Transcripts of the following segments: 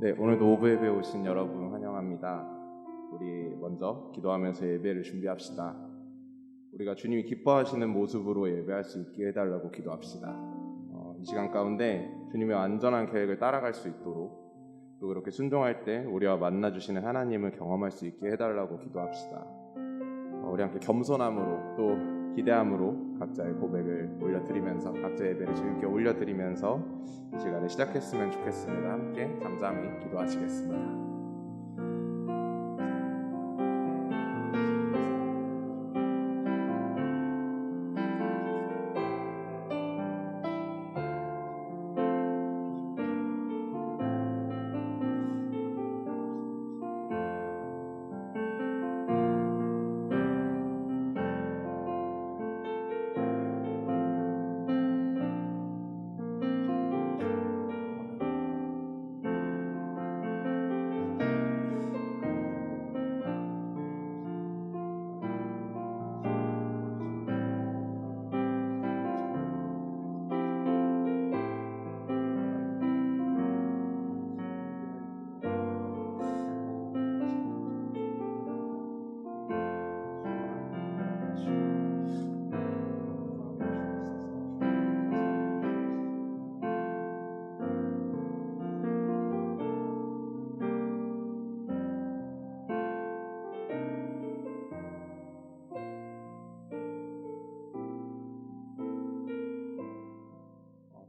네, 오늘도 오브 예배 오신 여러분 환영합니다. 우리 먼저 기도하면서 예배를 준비합시다. 우리가 주님이 기뻐하시는 모습으로 예배할 수 있게 해달라고 기도합시다. 이 시간 가운데 주님의 완전한 계획을 따라갈 수 있도록 또 그렇게 순종할 때 우리와 만나주시는 하나님을 경험할 수 있게 해달라고 기도합시다. 우리 함께 겸손함으로 또 기대함으로 각자의 고백을 올려드리면서 각자의 예배를 주님께 올려드리면서 이 시간을 시작했으면 좋겠습니다. 함께 잠잠히 기도하시겠습니다.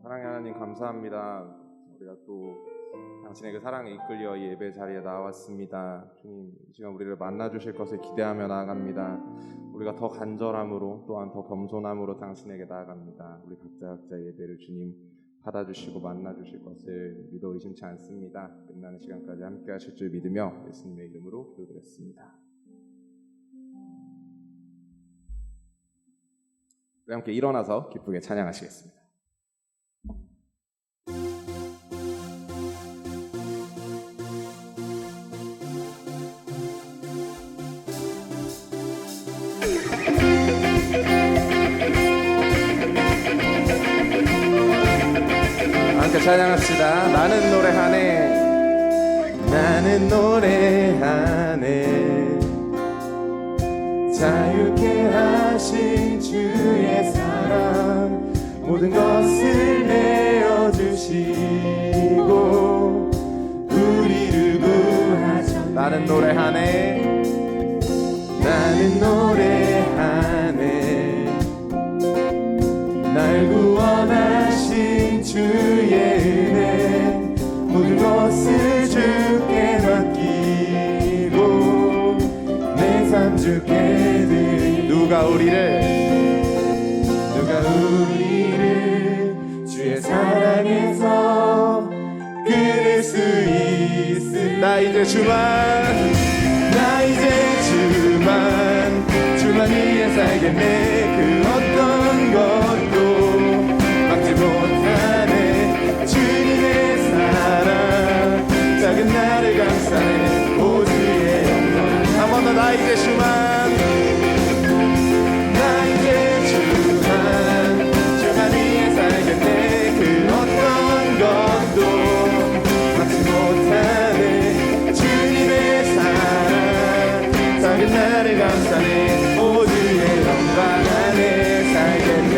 사랑의 하나님 감사합니다. 우리가 또 당신의 그 사랑에 이끌려 이 예배 자리에 나왔습니다. 주님, 이 시간 우리를 만나주실 것을 기대하며 나아갑니다. 우리가 더 간절함으로 또한 더 겸손함으로 당신에게 나아갑니다. 우리 각자 예배를 주님 받아주시고 만나주실 것을 믿어 의심치 않습니다. 끝나는 시간까지 함께 하실 줄 믿으며 예수님의 이름으로 기도드렸습니다. 우리 함께 일어나서 기쁘게 찬양하시겠습니다. 함께 찬양합시다. 나는 노래하네, 나는 노래하네. 자유케 하신 주의 사랑 모든 것을 내어주시고 우리를 구하셨네. 나는 노래하네, 나는 노래하네. 날 구원하신 주의 은혜 모든 것을 주께 맡기고 내 삶 주께 드리. 누가 우리를 주의 사랑에서 끊을 수 있음. 나 이제 주만 위해 살겠네. 그 어떤 것도 막지 못하네. 주님의 사랑 작은 나를 감싸네. 오주의 영광. 한 번 더. 나 이제 주만 위해 살겠네. 그 어떤 것도 막지 못하네. 주님의 사랑 작은 나를 감싸네. 오주의 영광 안에 살겠네.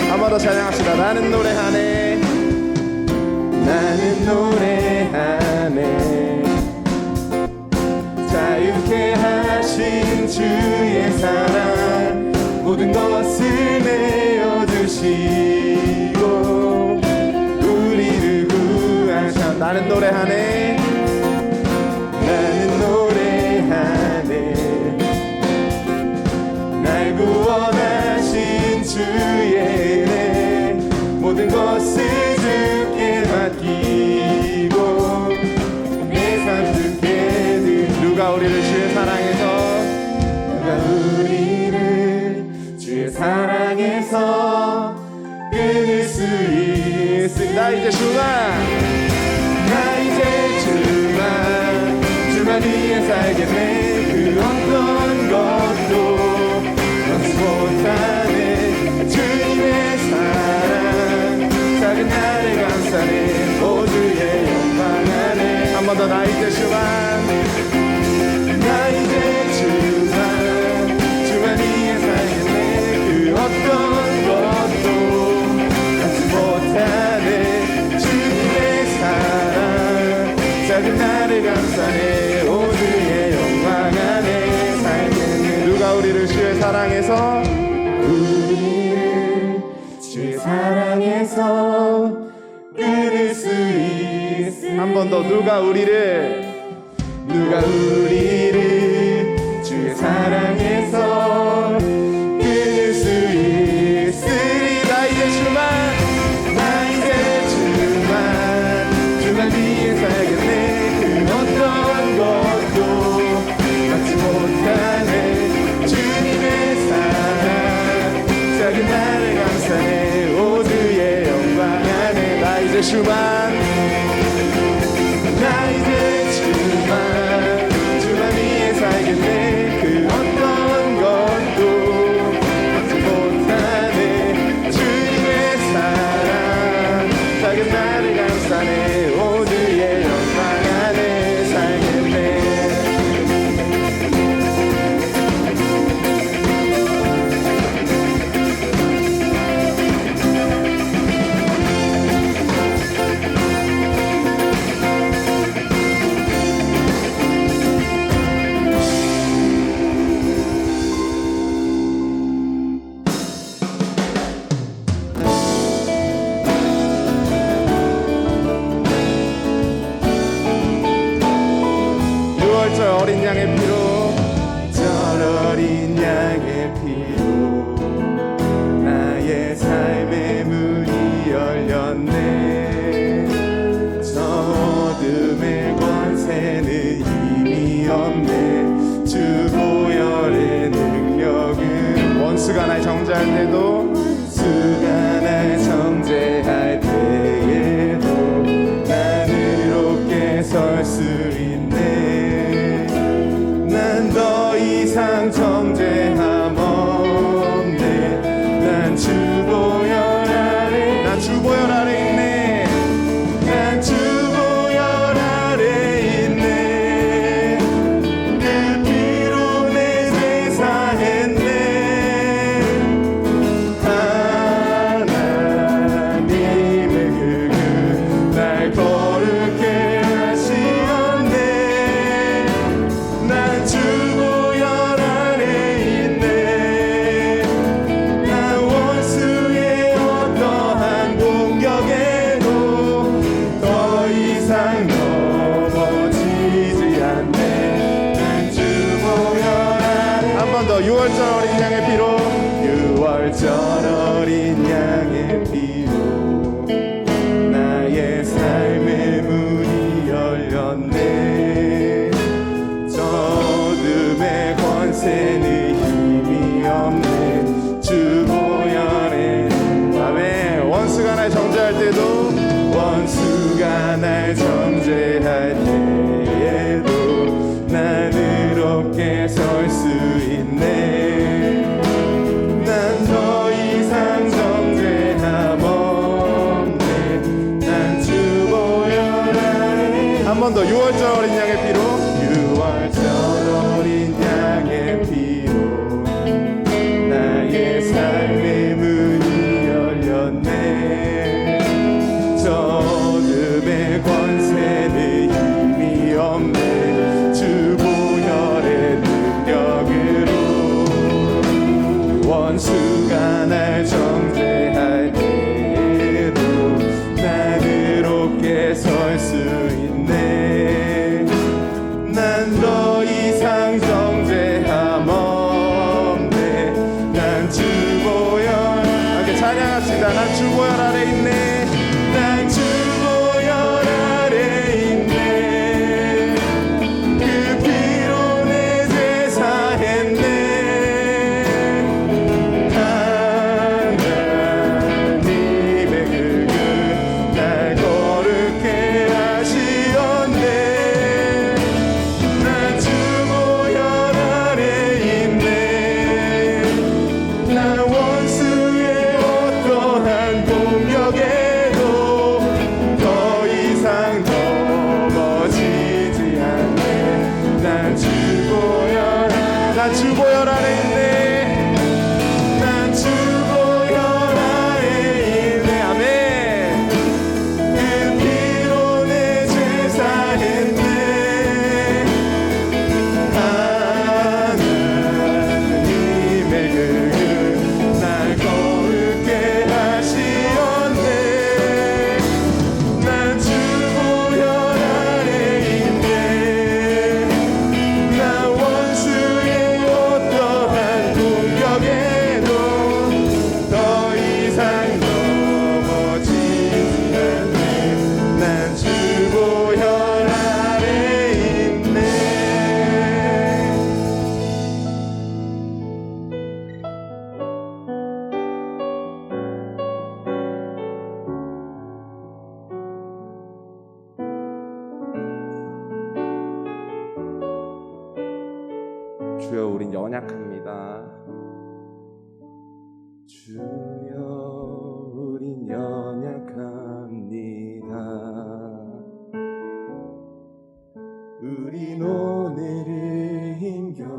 한 번 더 찬양합시다. 나는 노래하네, 나는 노래하네. 자유케 하신 주의 사랑 모든 것을 내어주시고 우리를 구하셔. 나는 노래하네, 나는 노래하네. 날 구원하신 주의 은혜 모든 것을 주께 맡기고 내 삶 주께 드리. 누가 우리를 주의 사랑에서 끊을 수 있음. 나 이제 주만 위해 살겠네. 그 어떤 것도 막지 못하네. 주님의 사랑 더 나 이제 주만 나 이제 주만 주만 위에 살겠네 그 어떤 것도 갖지 못하네 주님의 사랑 작은 나를 감싸네 오늘의 영광 안에 살겠네 누가 우리를 주의 사랑해서 우리를 주의 사랑해서 끊을 수 있을 한 번 더 누가 우리를 주의 사랑해서 끊을 수 있으리 나 이제 주만 위에 살겠네 그 어떤 것도 갖지 못하네 주님의 사랑 작은 나를 감싸네 모두의 영광 안에 나 이제 주만 위에 살겠네 그 어떤 것도 갖지 못하네 주님의 사랑 작은 나를 감싸네 모두의 영광 안에 살겠네 6월절 어린 양의 피로 절 어린 양의 피로 나의 삶의 문이 열렸네 저 어둠의 권세는 힘이 없네 주 보혈의 능력은 원수가 날 정죄할 때도 수가 날 정죄할 때에도 난 의롭게 설 수 있네 난 더 이상 정죄함 없네 난 주 보혈 아래 있네 난 주 보혈 아래 있네 그 피로 내 죄 사했네 하나님의 그 날 거룩해 하시었네 난 주 보혈 아래 있네 난 원수의 어떠한 공격에도 더 이상 넘어지지 않네 난 주 보혈 아래 한 번 더 6월절 어린 양의 피로 6월절 어린 양의 피로 나의 삶의 문이 열렸네 저 어둠의 권세는 힘이 없네 주 보혈에 아멘 원수가 날 정죄할 때도 난 의롭게 설 수 있네 난 더 이상 정죄함 없네 난 주 보혈 아래 한 번 더 6월절 어린 양의 피로 6월절 어린 양의 피로 나의 삶의 문이 열렸네 저 어둠의 권세는 힘이 없네 주 보혈의 능력으로 원수가 날 정죄할 때에도 난 의롭게 설 수 있네 난 더 이상 정죄함 없네 난 주 보혈 함께 찬양합시다 난 주 보혈 아래 있네 난 주 보혈 아래 있네 그 피로 내 죄 사했네 하나님의 그 날 거룩해 하시었네 주여 우린 연약합니다. 주여 우린 연약합니다. 우린 오늘을 힘겨워합니다.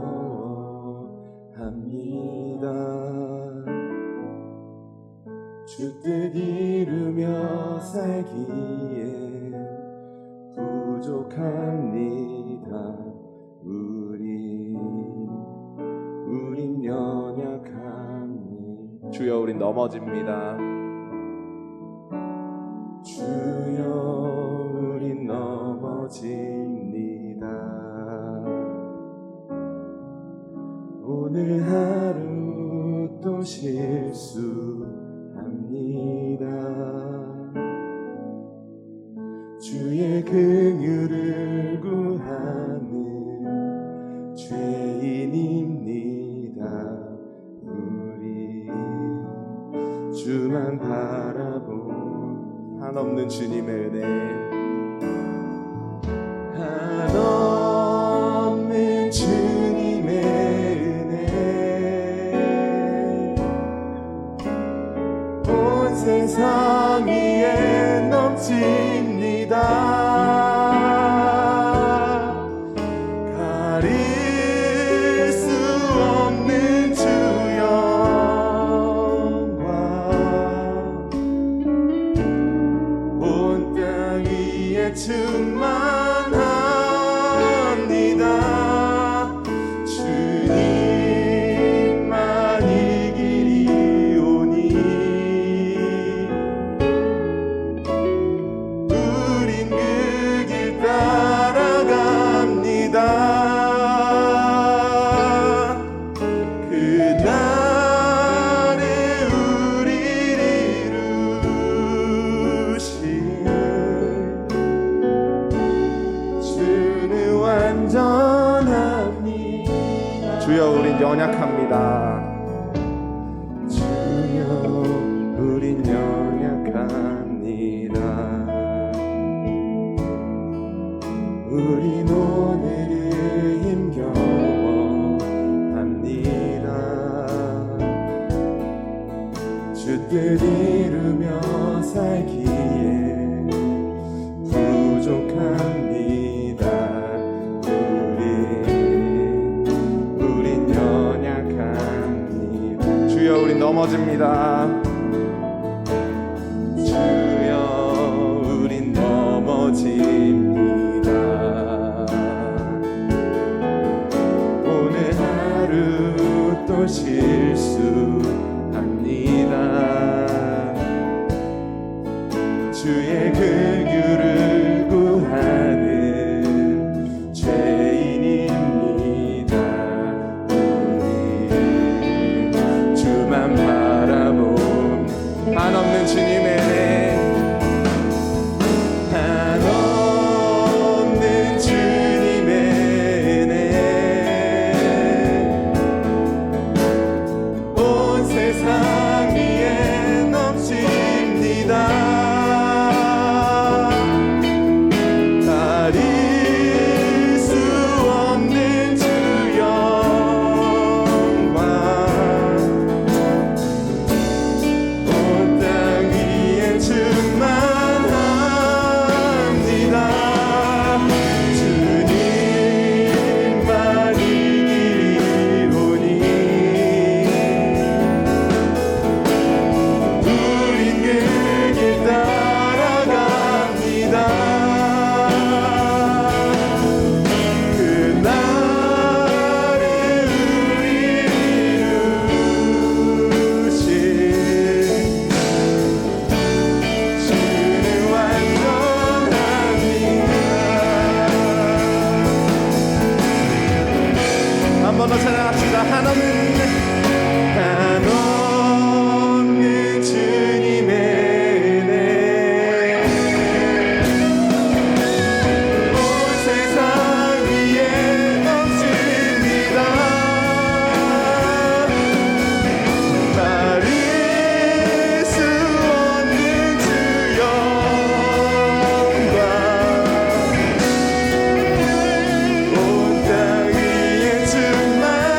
주 뜻 이루며 살기에 부족합니다. 우린 연약합니다. 주여 우린 넘어집니다. 주여 우린 넘어집니다. 오늘 하루 또 실수합니다. 주의 긍휼을 구하는 죄인입니다. 우리 주만 바라본 한없는 주님의 은혜, 한없는 주님의 은혜, 온 세상 위에 넘칩니다. 가릴 수 없는 주 영광, 온 땅 위에 충만합니다. 주님만 이 길이 오니 우린 그 길 따라갑니다. 그날에 우리를 이루시네. 주는 완전합니다. 주여 우린 연약합니다. 주여 우린 연약합니다. 우린 오늘을 힘겨워합니다. 주 뜻 이루며 살기에 부족합니다. 우린 연약합니다. 주여 우린 넘어집니다. 주여 우린 넘어집니다. 오늘 하루 또 실수합니다. 주의 긍휼을 구하는 죄인입니다. 우리 주만 바라본 한없는 주님의 은혜, 한없는 주님의 은혜, 온 세상 위에 넘칩니다. 가릴 수 없는 주 영광, 온 땅 위에 충만합니다. 주님만 이 길이 오니 우린 그 길 따라갑니다. 그날에 우리를 이루신 주는 완전합니다. 한 번 더 찬양합시다. 한없는 주님의 은혜, 온 세상 위에 넘칩니다. 가릴 수 없는 주 영광, 온 땅 위에 충만합니다.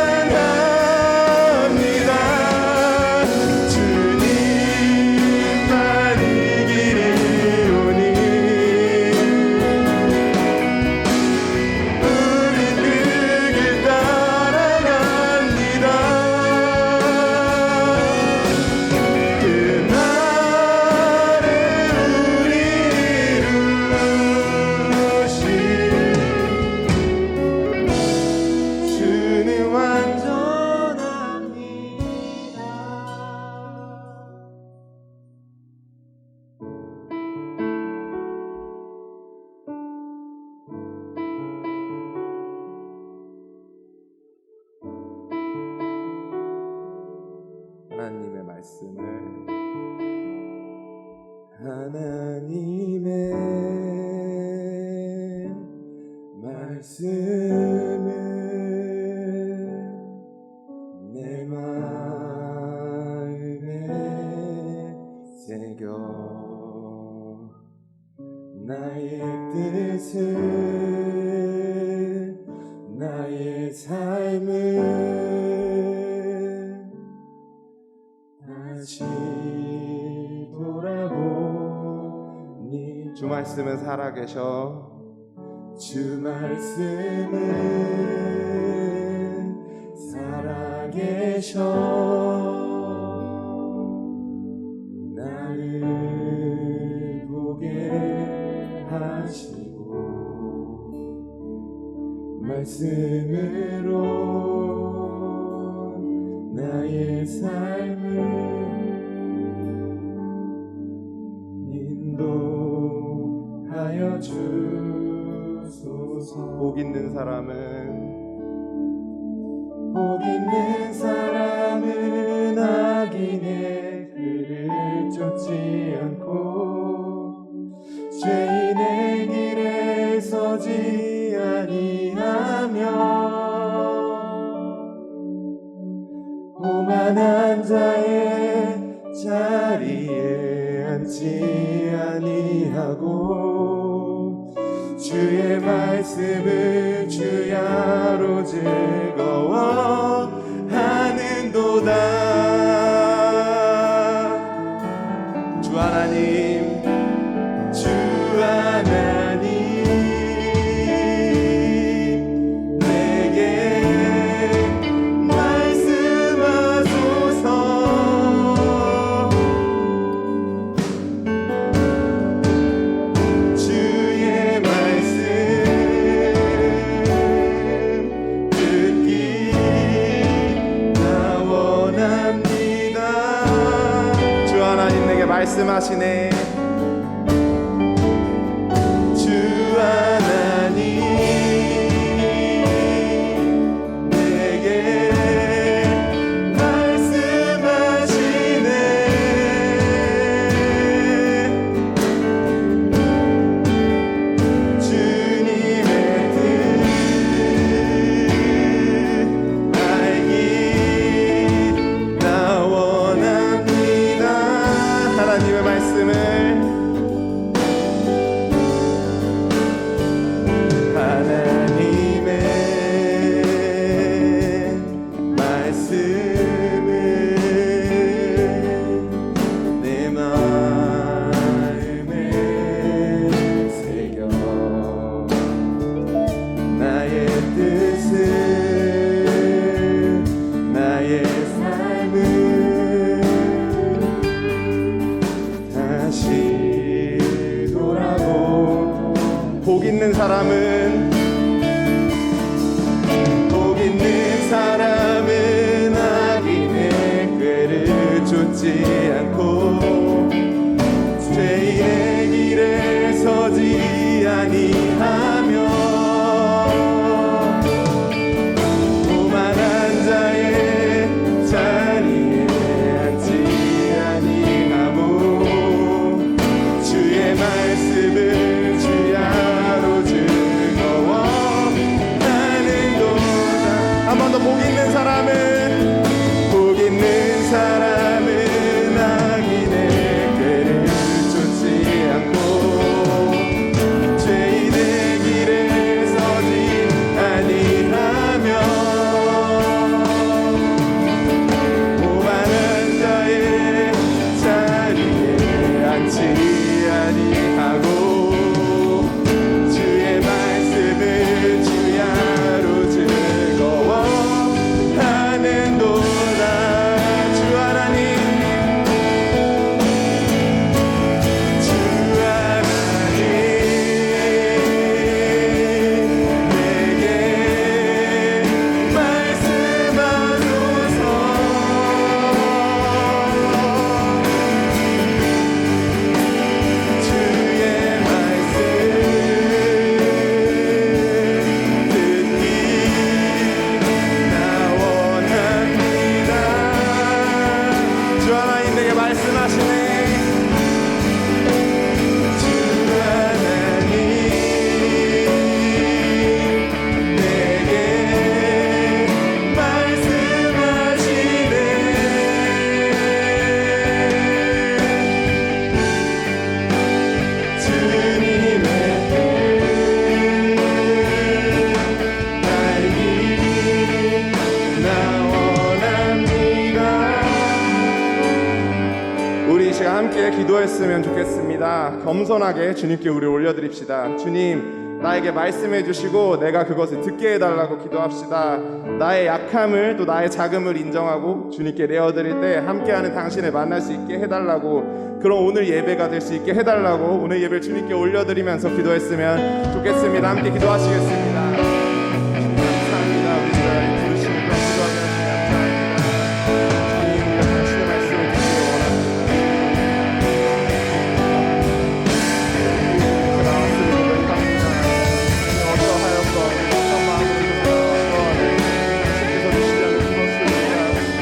말씀을 하나님의 말씀을 내 마음에 새겨 나의 뜻을 나의 삶을 다시 돌아보니 주 말씀은 살아계셔 주 말씀은 살아계셔 나를 보게 하시고 말씀으로 나의 삶을 인도하여 주소서. 복 있는 사람은 악인의 길을 쫓지 않고 죄인의 길에 서지 아니하며 오만한 자의 자리에 앉지 아니하고 주의 말씀을 주야로 즐거워하는도다. 주 하나님 내게 말씀하소서. 주의 말씀 듣기 나 원합니다. 주 하나님 내게 말씀하시네. 복 있는 사람은 악인의 꾀를 쫓지 않고 죄인의 길에 서지 아니하며 오만한 자의 자리에 앉지 아니하고 주의 말씀을 주야로 즐거워 기도했으면 좋겠습니다. 겸손하게 주님께 우리 올려드립시다. 주님, 나에게 말씀해 주시고 내가 그것을 듣게 해달라고 기도합시다. 나의 약함을 또 나의 작음을 인정하고 주님께 내어드릴 때 함께하는 당신을 만날 수 있게 해달라고, 그런 오늘 예배가 될 수 있게 해달라고 오늘 예배를 주님께 올려드리면서 기도했으면 좋겠습니다. 함께 기도하시겠습니다. 감사합니다. 우리 주님 부르시는 것 기도하며 감사합니다. 주님, 우리가 당신의 말씀을 듣기를 원합니다. 그 나왔음을 고백합니다. 어떠하였건 어떤 마음으로 당신께서 주시려는 그것을 우리가 했으면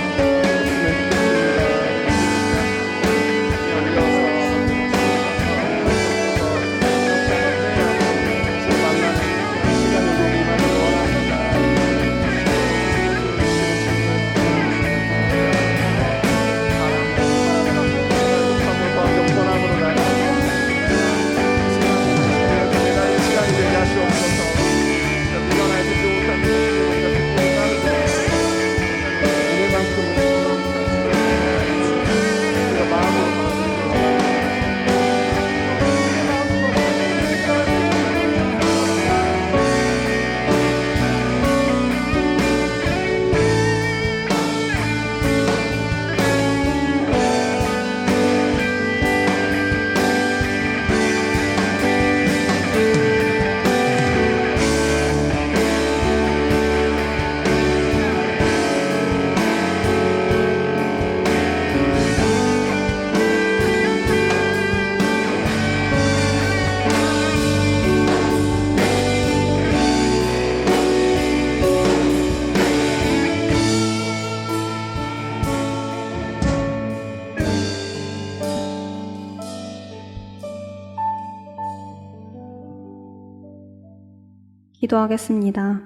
기도하겠습니다.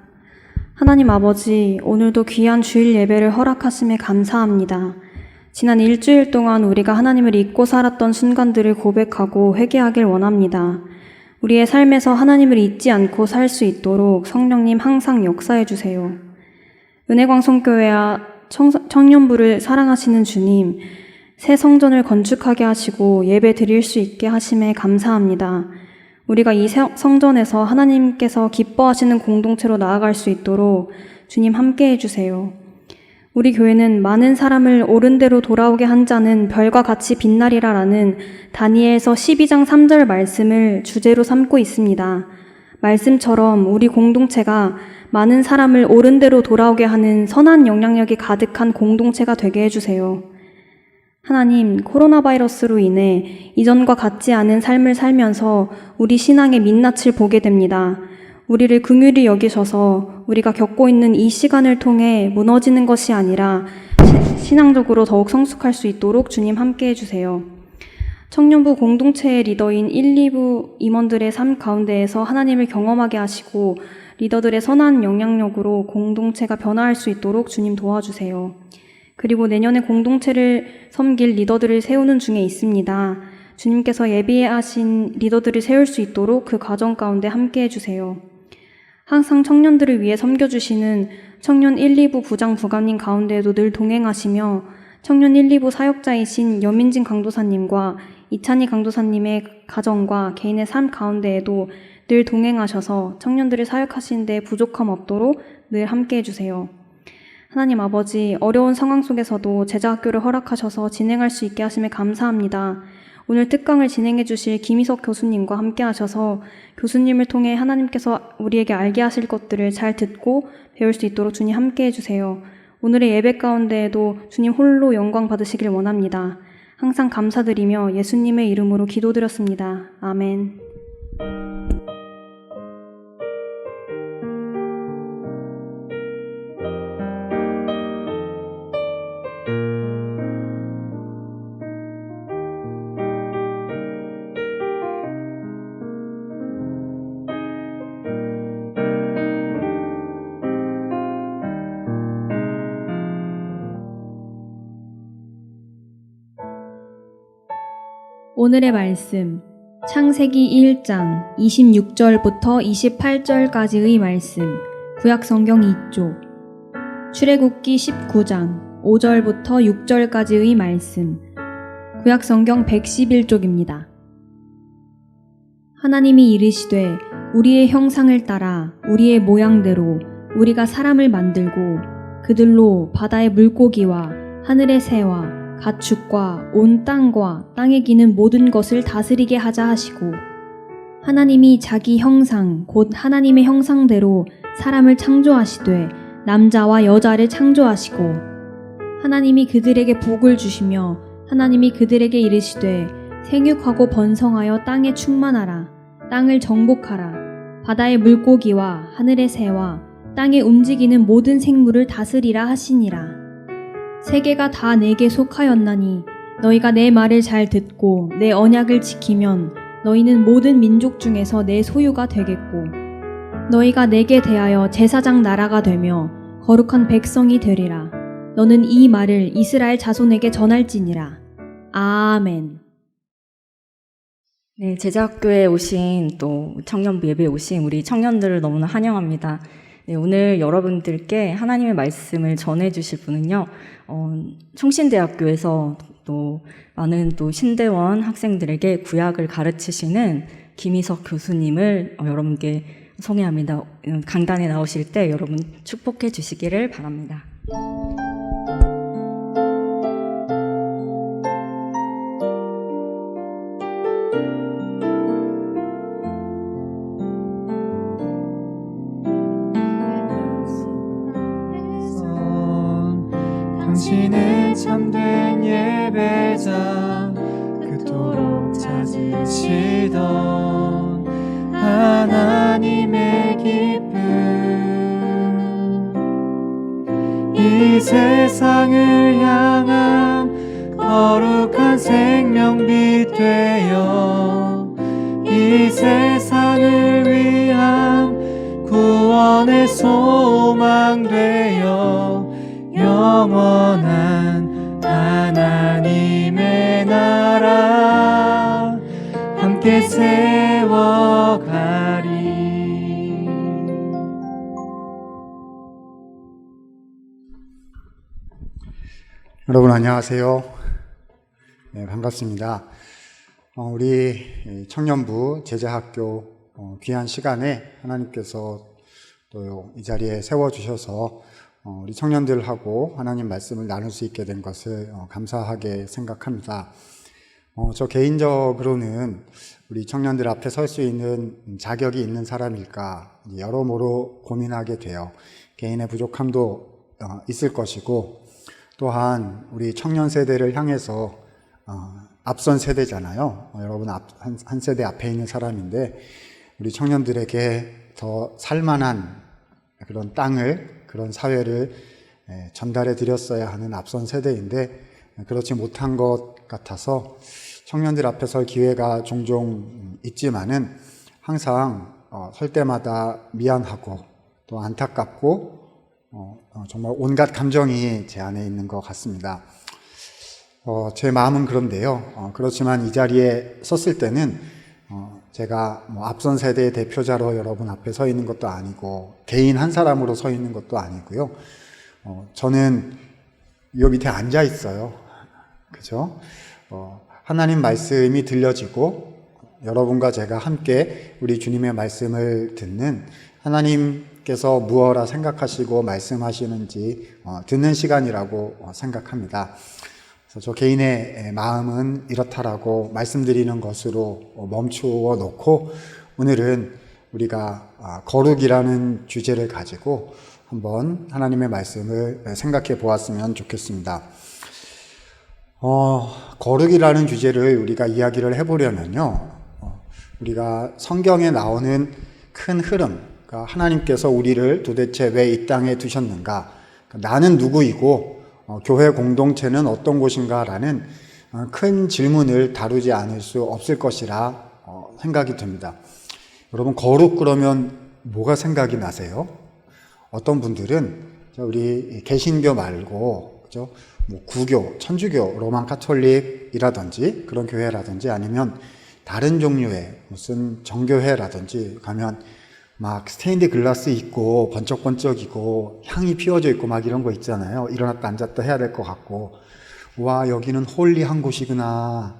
하나님 아버지, 오늘도 귀한 주일 예배를 허락하심에 감사합니다. 지난 일주일 동안 우리가 하나님을 잊고 살았던 순간들을 고백하고 회개하길 원합니다. 우리의 삶에서 하나님을 잊지 않고 살 수 있도록 성령님 항상 역사해 주세요. 은혜광성교회와 청년부를 사랑하시는 주님, 새 성전을 건축하게 하시고 예배 드릴 수 있게 하심에 감사합니다. 우리가 이 성전에서 하나님께서 기뻐하시는 공동체로 나아갈 수 있도록 주님 함께 해주세요. 우리 교회는 많은 사람을 옳은 대로 돌아오게 한 자는 별과 같이 빛나리라 라는 다니엘서 12장 3절 말씀을 주제로 삼고 있습니다. 말씀처럼 우리 공동체가 많은 사람을 옳은 대로 돌아오게 하는 선한 영향력이 가득한 공동체가 되게 해주세요. 하나님, 코로나 바이러스로 인해 이전과 같지 않은 삶을 살면서 우리 신앙의 민낯을 보게 됩니다. 우리를 긍휼히 여기셔서 우리가 겪고 있는 이 시간을 통해 무너지는 것이 아니라 신앙적으로 더욱 성숙할 수 있도록 주님 함께 해주세요. 청년부 공동체의 리더인 1, 2부 임원들의 삶 가운데에서 하나님을 경험하게 하시고 리더들의 선한 영향력으로 공동체가 변화할 수 있도록 주님 도와주세요. 그리고 내년에 공동체를 섬길 리더들을 세우는 중에 있습니다. 주님께서 예비하신 리더들을 세울 수 있도록 그 과정 가운데 함께 해주세요. 항상 청년들을 위해 섬겨주시는 청년 1, 2부 부장 부관님 가운데에도 늘 동행하시며 청년 1, 2부 사역자이신 여민진 강도사님과 이찬희 강도사님의 가정과 개인의 삶 가운데에도 늘 동행하셔서 청년들을 사역하시는 데 부족함 없도록 늘 함께 해주세요. 하나님 아버지, 어려운 상황 속에서도 제자학교를 허락하셔서 진행할 수 있게 하심에 감사합니다. 오늘 특강을 진행해 주실 김희석 교수님과 함께 하셔서 교수님을 통해 하나님께서 우리에게 알게 하실 것들을 잘 듣고 배울 수 있도록 주님 함께 해주세요. 오늘의 예배 가운데에도 주님 홀로 영광 받으시길 원합니다. 항상 감사드리며 예수님의 이름으로 기도드렸습니다. 아멘. 오늘의 말씀, 창세기 1장 26절부터 28절까지의 말씀, 구약성경 2쪽, 출애굽기 19장 5절부터 6절까지의 말씀, 구약성경 111쪽입니다. 하나님이 이르시되 우리의 형상을 따라 우리의 모양대로 우리가 사람을 만들고 그들로 바다의 물고기와 하늘의 새와 가축과 온 땅과 땅에 기는 모든 것을 다스리게 하자 하시고, 하나님이 자기 형상 곧 하나님의 형상대로 사람을 창조하시되 남자와 여자를 창조하시고, 하나님이 그들에게 복을 주시며 하나님이 그들에게 이르시되 생육하고 번성하여 땅에 충만하라. 땅을 정복하라. 바다의 물고기와 하늘의 새와 땅에 움직이는 모든 생물을 다스리라 하시니라. 세계가 다 내게 속하였나니 너희가 내 말을 잘 듣고 내 언약을 지키면 너희는 모든 민족 중에서 내 소유가 되겠고, 너희가 내게 대하여 제사장 나라가 되며 거룩한 백성이 되리라. 너는 이 말을 이스라엘 자손에게 전할지니라. 아멘. 네, 제자학교에 오신 또 청년부 예배에 오신 우리 청년들을 너무나 환영합니다. 네, 오늘 여러분들께 하나님의 말씀을 전해주실 분은요, 충신대학교에서 또 많은 또 신대원 학생들에게 구약을 가르치시는 김희석 교수님을 여러분께 소개합니다. 강단에 나오실 때 여러분 축복해 주시기를 바랍니다. 당신은 참된 예배자, 그토록 찾으시던 하나님의 기쁨. 이 세상을 향한 거룩한 생명빛 되어 이 세상을 위한 구원의 소망 되어 영원한 하나님의 나라 함께 세워가리. 여러분 안녕하세요. 네, 반갑습니다. 우리 청년부 제자학교 귀한 시간에 하나님께서 또 이 자리에 세워주셔서 우리 청년들하고 하나님 말씀을 나눌 수 있게 된 것을 감사하게 생각합니다. 저 개인적으로는 우리 청년들 앞에 설 수 있는 자격이 있는 사람일까 여러모로 고민하게 돼요. 개인의 부족함도 있을 것이고, 또한 우리 청년 세대를 향해서 앞선 세대잖아요. 여러분 한 세대 앞에 있는 사람인데, 우리 청년들에게 더 살만한 그런 땅을, 그런 사회를 전달해 드렸어야 하는 앞선 세대인데 그렇지 못한 것 같아서 청년들 앞에 설 기회가 종종 있지만은 항상 설 때마다 미안하고 또 안타깝고 정말 온갖 감정이 제 안에 있는 것 같습니다. 제 마음은 그런데요. 그렇지만 이 자리에 섰을 때는 제가 앞선 세대의 대표자로 여러분 앞에 서 있는 것도 아니고 개인 한 사람으로 서 있는 것도 아니고요. 저는 요 밑에 앉아 있어요. 그죠? 하나님 말씀이 들려지고 여러분과 제가 함께 우리 주님의 말씀을 듣는, 하나님께서 무엇라 생각하시고 말씀하시는지 듣는 시간이라고 생각합니다. 그래서 저 개인의 마음은 이렇다라고 말씀드리는 것으로 멈추어 놓고, 오늘은 우리가 거룩이라는 주제를 가지고 한번 하나님의 말씀을 생각해 보았으면 좋겠습니다. 거룩이라는 주제를 우리가 이야기를 해보려면요, 우리가 성경에 나오는 큰 흐름, 그러니까 하나님께서 우리를 도대체 왜 이 땅에 두셨는가, 나는 누구이고 교회 공동체는 어떤 곳인가 라는 큰 질문을 다루지 않을 수 없을 것이라 생각이 듭니다. 여러분, 거룩 그러면 뭐가 생각이 나세요? 어떤 분들은 우리 개신교 말고 그죠? 구교, 천주교, 로만 카톨릭이라든지 그런 교회라든지 아니면 다른 종류의 무슨 정교회라든지 가면 막 스테인드 글라스 있고 번쩍번쩍이고 향이 피워져 있고 막 이런 거 있잖아요. 일어났다 앉았다 해야 될 것 같고, 와, 여기는 홀리한 곳이구나.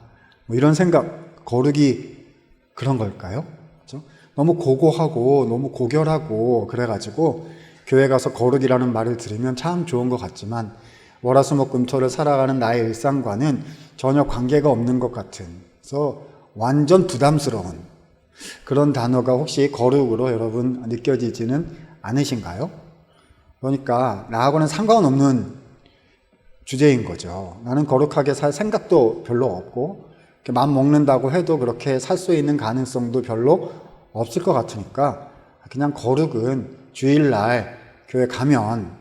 뭐 이런 생각, 거룩이 그런 걸까요? 그렇죠? 너무 고고하고 너무 고결하고 그래가지고 교회 가서 거룩이라는 말을 들으면 참 좋은 것 같지만 월화수목금토를 살아가는 나의 일상과는 전혀 관계가 없는 것 같은, 그래서 완전 부담스러운 그런 단어가 혹시 거룩으로 여러분 느껴지지는 않으신가요? 그러니까 나하고는 상관없는 주제인 거죠. 나는 거룩하게 살 생각도 별로 없고 마음 먹는다고 해도 그렇게 살 수 있는 가능성도 별로 없을 것 같으니까 그냥 거룩은 주일날 교회 가면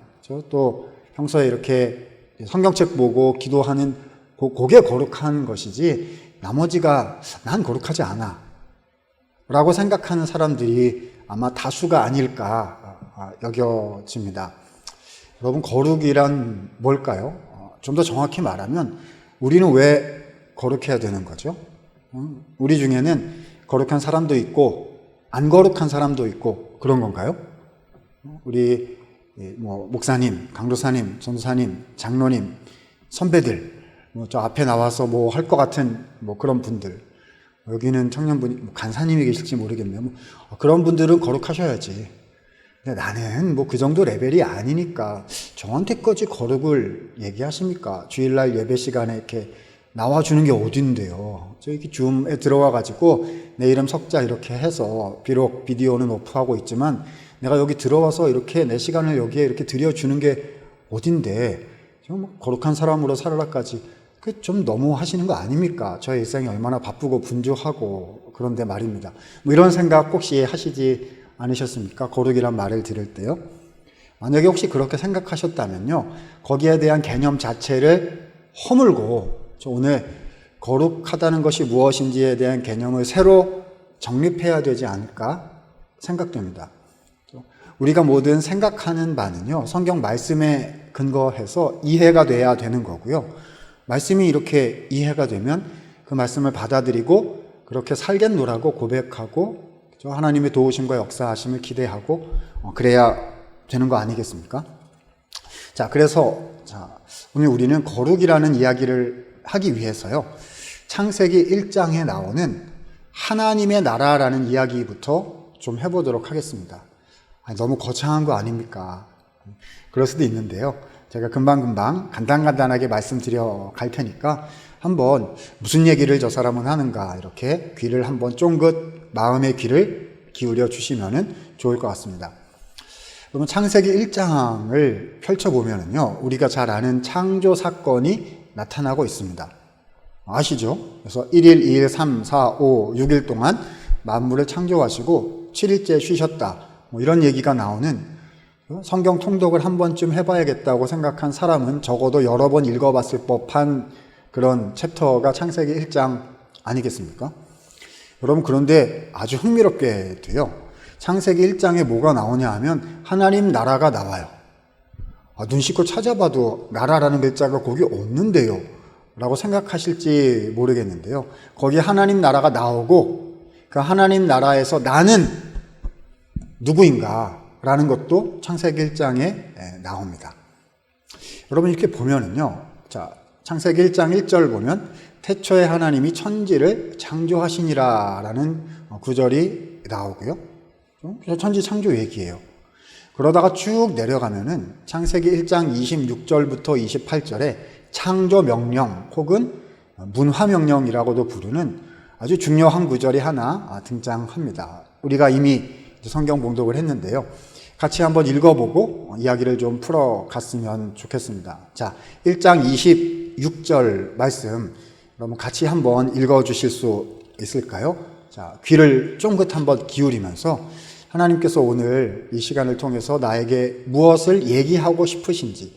또 평소에 이렇게 성경책 보고 기도하는 그게 거룩한 것이지 나머지가 난 거룩하지 않아 라고 생각하는 사람들이 아마 다수가 아닐까 여겨집니다. 여러분, 거룩이란 뭘까요? 좀 더 정확히 말하면 우리는 왜 거룩해야 되는 거죠? 우리 중에는 거룩한 사람도 있고 안 거룩한 사람도 있고 그런 건가요? 우리 목사님, 강도사님, 전도사님, 장로님, 선배들, 저 앞에 나와서 할 것 같은 그런 분들, 여기는 청년분이 간사님이 계실지 모르겠네요. 그런 분들은 거룩하셔야지. 근데 나는 그 정도 레벨이 아니니까 저한테까지 거룩을 얘기하십니까? 주일날 예배 시간에 이렇게 나와주는 게 어딘데요? 저 이렇게 줌에 들어와가지고 내 이름 석자 이렇게 해서 비록 비디오는 오프하고 있지만 내가 여기 들어와서 이렇게 내 시간을 여기에 이렇게 들여주는 게 어딘데 좀 거룩한 사람으로 살아라까지 그 좀 너무 하시는 거 아닙니까? 저의 일상이 얼마나 바쁘고 분주하고 그런데 말입니다. 이런 생각 혹시 하시지 않으셨습니까? 거룩이란 말을 들을 때요. 만약에 혹시 그렇게 생각하셨다면요, 거기에 대한 개념 자체를 허물고 오늘 거룩하다는 것이 무엇인지에 대한 개념을 새로 정립해야 되지 않을까 생각됩니다. 우리가 모든 생각하는 바는요, 성경 말씀에 근거해서 이해가 돼야 되는 거고요. 말씀이 이렇게 이해가 되면 그 말씀을 받아들이고 그렇게 살겠노라고 고백하고 하나님의 도우심과 역사하심을 기대하고 그래야 되는 거 아니겠습니까? 자, 그래서 오늘 우리는 거룩이라는 이야기를 하기 위해서요, 창세기 1장에 나오는 하나님의 나라라는 이야기부터 좀 해보도록 하겠습니다. 너무 거창한 거 아닙니까? 그럴 수도 있는데요. 제가 금방금방 간단하게 말씀드려 갈 테니까 한번 무슨 얘기를 저 사람은 하는가 이렇게 귀를 한번 쫑긋 마음의 귀를 기울여 주시면 좋을 것 같습니다. 그러면 창세기 1장을 펼쳐보면요, 우리가 잘 아는 창조 사건이 나타나고 있습니다. 아시죠? 그래서 1일, 2일, 3, 4, 5, 6일 동안 만물을 창조하시고 7일째 쉬셨다. 이런 얘기가 나오는 성경 통독을 한 번쯤 해봐야겠다고 생각한 사람은 적어도 여러 번 읽어봤을 법한 그런 챕터가 창세기 1장 아니겠습니까? 여러분, 그런데 아주 흥미롭게 돼요. 창세기 1장에 뭐가 나오냐 하면 하나님 나라가 나와요. 눈 씻고 찾아봐도 나라라는 글자가 거기 없는데요 라고 생각하실지 모르겠는데요, 거기 하나님 나라가 나오고 그 하나님 나라에서 나는 누구인가 라는 것도 창세기 1장에 나옵니다. 여러분, 이렇게 보면은요, 창세기 1장 1절 보면 태초에 하나님이 천지를 창조하시니라 라는 구절이 나오고요. 천지 창조 얘기예요. 그러다가 쭉 내려가면은 창세기 1장 26절부터 28절에 창조 명령 혹은 문화 명령이라고도 부르는 아주 중요한 구절이 하나 등장합니다. 우리가 이미 성경 봉독을 했는데요, 같이 한번 읽어보고 이야기를 좀 풀어갔으면 좋겠습니다. 자, 1장 26절 말씀 여러분 같이 한번 읽어주실 수 있을까요? 자, 귀를 쫑긋 한번 기울이면서 하나님께서 오늘 이 시간을 통해서 나에게 무엇을 얘기하고 싶으신지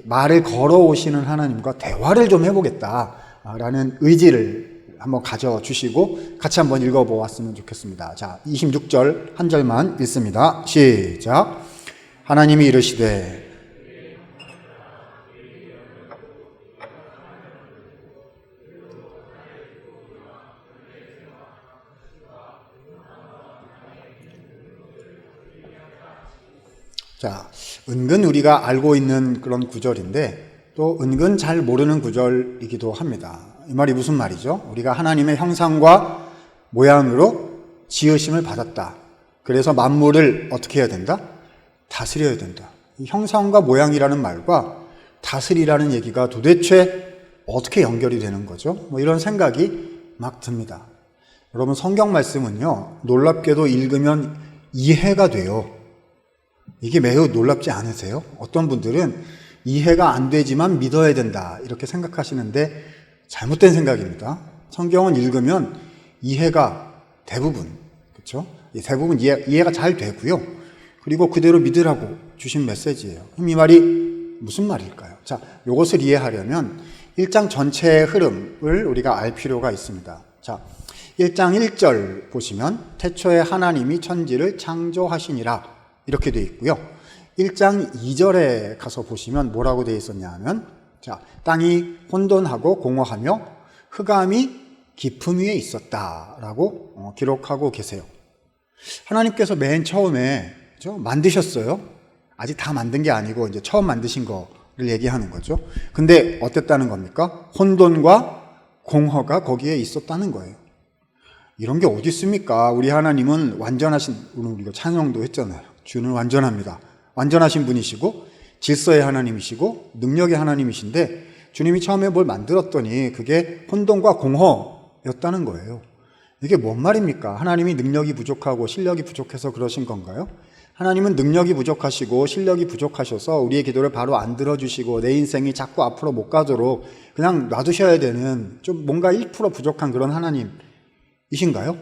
말을 걸어오시는 하나님과 대화를 좀 해보겠다라는 의지를 한번 가져주시고 같이 한번 읽어보았으면 좋겠습니다. 자, 26절 한 절만 읽습니다. 시작. 하나님이 이르시되 자, 은근 우리가 알고 있는 그런 구절인데 또 은근 잘 모르는 구절이기도 합니다. 이 말이 무슨 말이죠? 우리가 하나님의 형상과 모양으로 지으심을 받았다. 그래서 만물을 어떻게 해야 된다? 다스려야 된다. 이 형상과 모양이라는 말과 다스리라는 얘기가 도대체 어떻게 연결이 되는 거죠? 뭐 이런 생각이 막 듭니다. 여러분, 성경 말씀은요, 놀랍게도 읽으면 이해가 돼요. 이게 매우 놀랍지 않으세요? 어떤 분들은 이해가 안 되지만 믿어야 된다 이렇게 생각하시는데 잘못된 생각입니다. 성경은 읽으면 이해가 대부분, 그렇죠? 대부분 이해가 잘 되고요. 그리고 그대로 믿으라고 주신 메시지예요. 그럼 이 말이 무슨 말일까요? 자, 이것을 이해하려면 1장 전체의 흐름을 우리가 알 필요가 있습니다. 자, 1장 1절 보시면 태초에 하나님이 천지를 창조하시니라 이렇게 되어 있고요. 1장 2절에 가서 보시면 뭐라고 되어 있었냐 하면, 자, 땅이 혼돈하고 공허하며 흑암이 깊음 위에 있었다라고 기록하고 계세요. 하나님께서 맨 처음에, 그렇죠? 만드셨어요. 아직 다 만든 게 아니고 이제 처음 만드신 거를 얘기하는 거죠. 근데 어땠다는 겁니까? 혼돈과 공허가 거기에 있었다는 거예요. 이런 게 어디 있습니까? 우리 하나님은 완전하신, 오늘 우리가 찬양도 했잖아요. 주는 완전합니다. 완전하신 분이시고 질서의 하나님이시고 능력의 하나님이신데, 주님이 처음에 뭘 만들었더니 그게 혼돈과 공허였다는 거예요. 이게 뭔 말입니까? 하나님이 능력이 부족하고 실력이 부족해서 그러신 건가요? 하나님은 능력이 부족하시고 실력이 부족하셔서 우리의 기도를 바로 안 들어주시고 내 인생이 자꾸 앞으로 못 가도록 그냥 놔두셔야 되는, 좀 뭔가 1% 부족한 그런 하나님이신가요?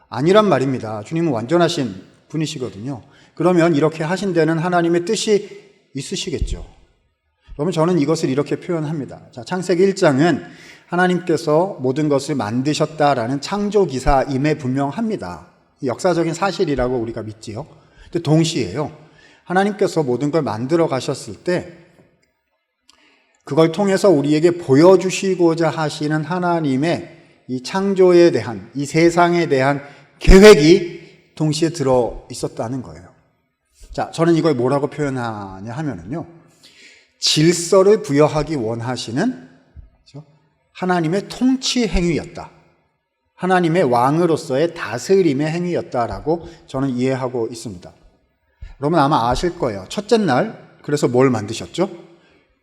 아니란 말입니다. 주님은 완전하신 분이시거든요. 그러면 이렇게 하신 데는 하나님의 뜻이 있으시겠죠. 그러면 저는 이것을 이렇게 표현합니다. 자, 창세기 1장은 하나님께서 모든 것을 만드셨다라는 창조 기사임에 분명합니다. 역사적인 사실이라고 우리가 믿지요. 근데 동시에요, 하나님께서 모든 걸 만들어 가셨을 때 그걸 통해서 우리에게 보여주시고자 하시는 하나님의 이 창조에 대한, 이 세상에 대한 계획이 동시에 들어 있었다는 거예요. 자, 저는 이걸 뭐라고 표현하냐 하면은요, 질서를 부여하기 원하시는 하나님의 통치 행위였다. 하나님의 왕으로서의 다스림의 행위였다라고 저는 이해하고 있습니다. 여러분 아마 아실 거예요. 첫째 날, 그래서 뭘 만드셨죠?